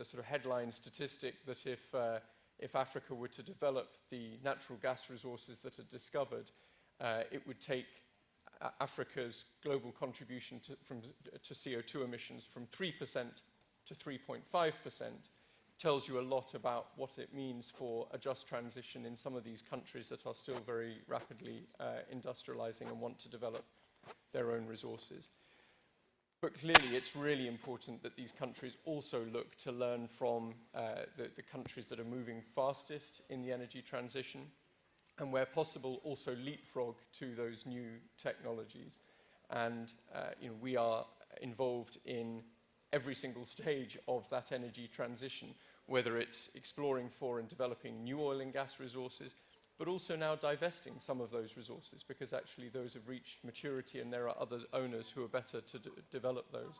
sort of headline statistic that if Africa were to develop the natural gas resources that are discovered, it would take Africa's global contribution to CO2 emissions from 3% to 3.5%, tells you a lot about what it means for a just transition in some of these countries that are still very rapidly industrializing and want to develop their own resources. But clearly, it's really important that these countries also look to learn from the countries that are moving fastest in the energy transition, and where possible, also leapfrog to those new technologies. And we are involved in every single stage of that energy transition, whether it's exploring for and developing new oil and gas resources, but also now divesting some of those resources, because actually those have reached maturity and there are other owners who are better to develop those.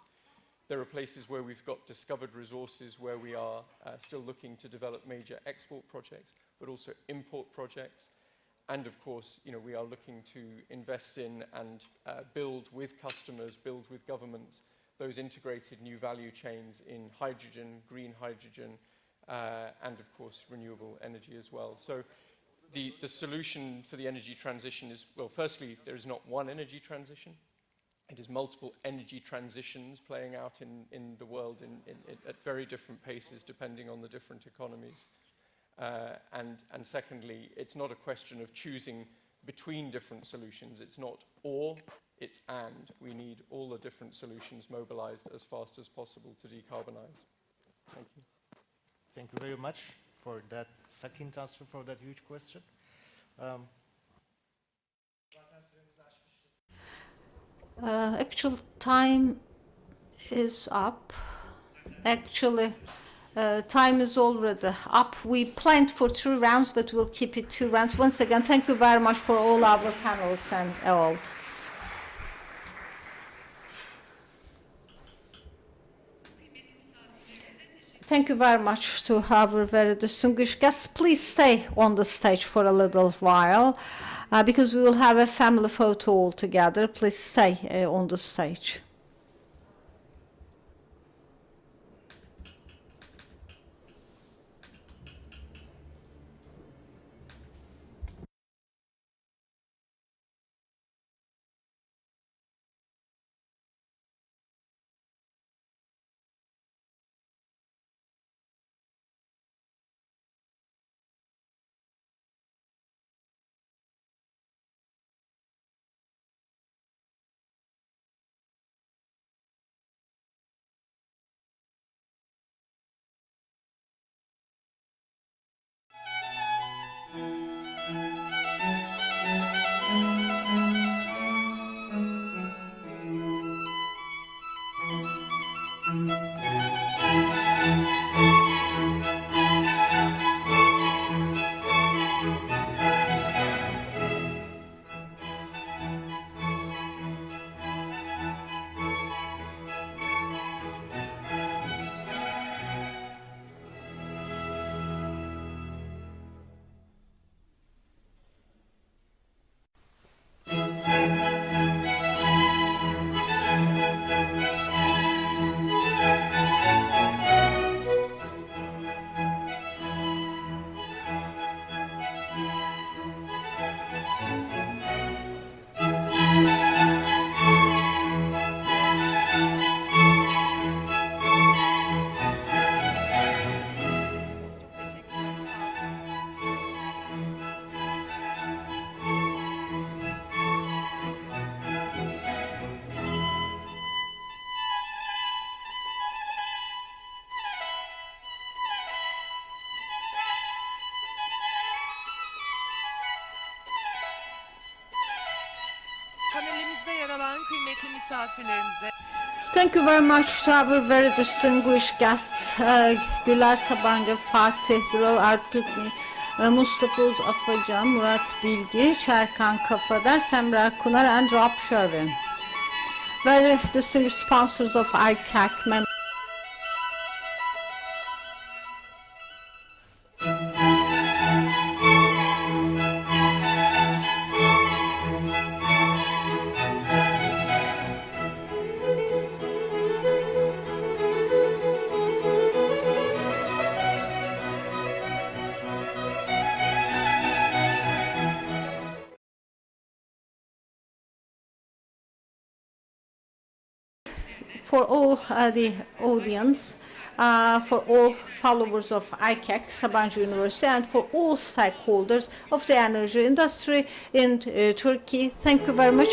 There are places where we've got discovered resources where we are still looking to develop major export projects, but also import projects. And of course, we are looking to invest in and build with customers, build with governments, those integrated new value chains in hydrogen, green hydrogen, and of course, renewable energy as well. So the solution for the energy transition is, well, firstly, there is not one energy transition. It is multiple energy transitions playing out in the world at very different paces, depending on the different economies. And secondly, it's not a question of choosing between different solutions. It's not or, it's and. We need all the different solutions mobilized as fast as possible to decarbonize. Thank you. Thank you very much for that second answer for that huge question. Actual time is up. Actually, time is already up. We planned for 2 rounds, but we'll keep it 2 rounds. Once again, thank you very much for all our panelists and all. Thank you very much to our very distinguished guests. Please stay on the stage for a little while because we will have a family photo all together. Please stay on the stage. kıymetli misafirlerimize. Thank you very much to our very distinguished guests, Güler Sabancı, Fatih Birol, Artürkni, Mustafa Uz Afacan, Murat Bilgi, Şerkan Kafadar, Semra Kunar, and Rob Sherwin. Very distinguished sponsors of IICEC members. For all the audience, for all followers of IICEC, Sabancı University, and for all stakeholders of the energy industry in Turkey, thank you very much.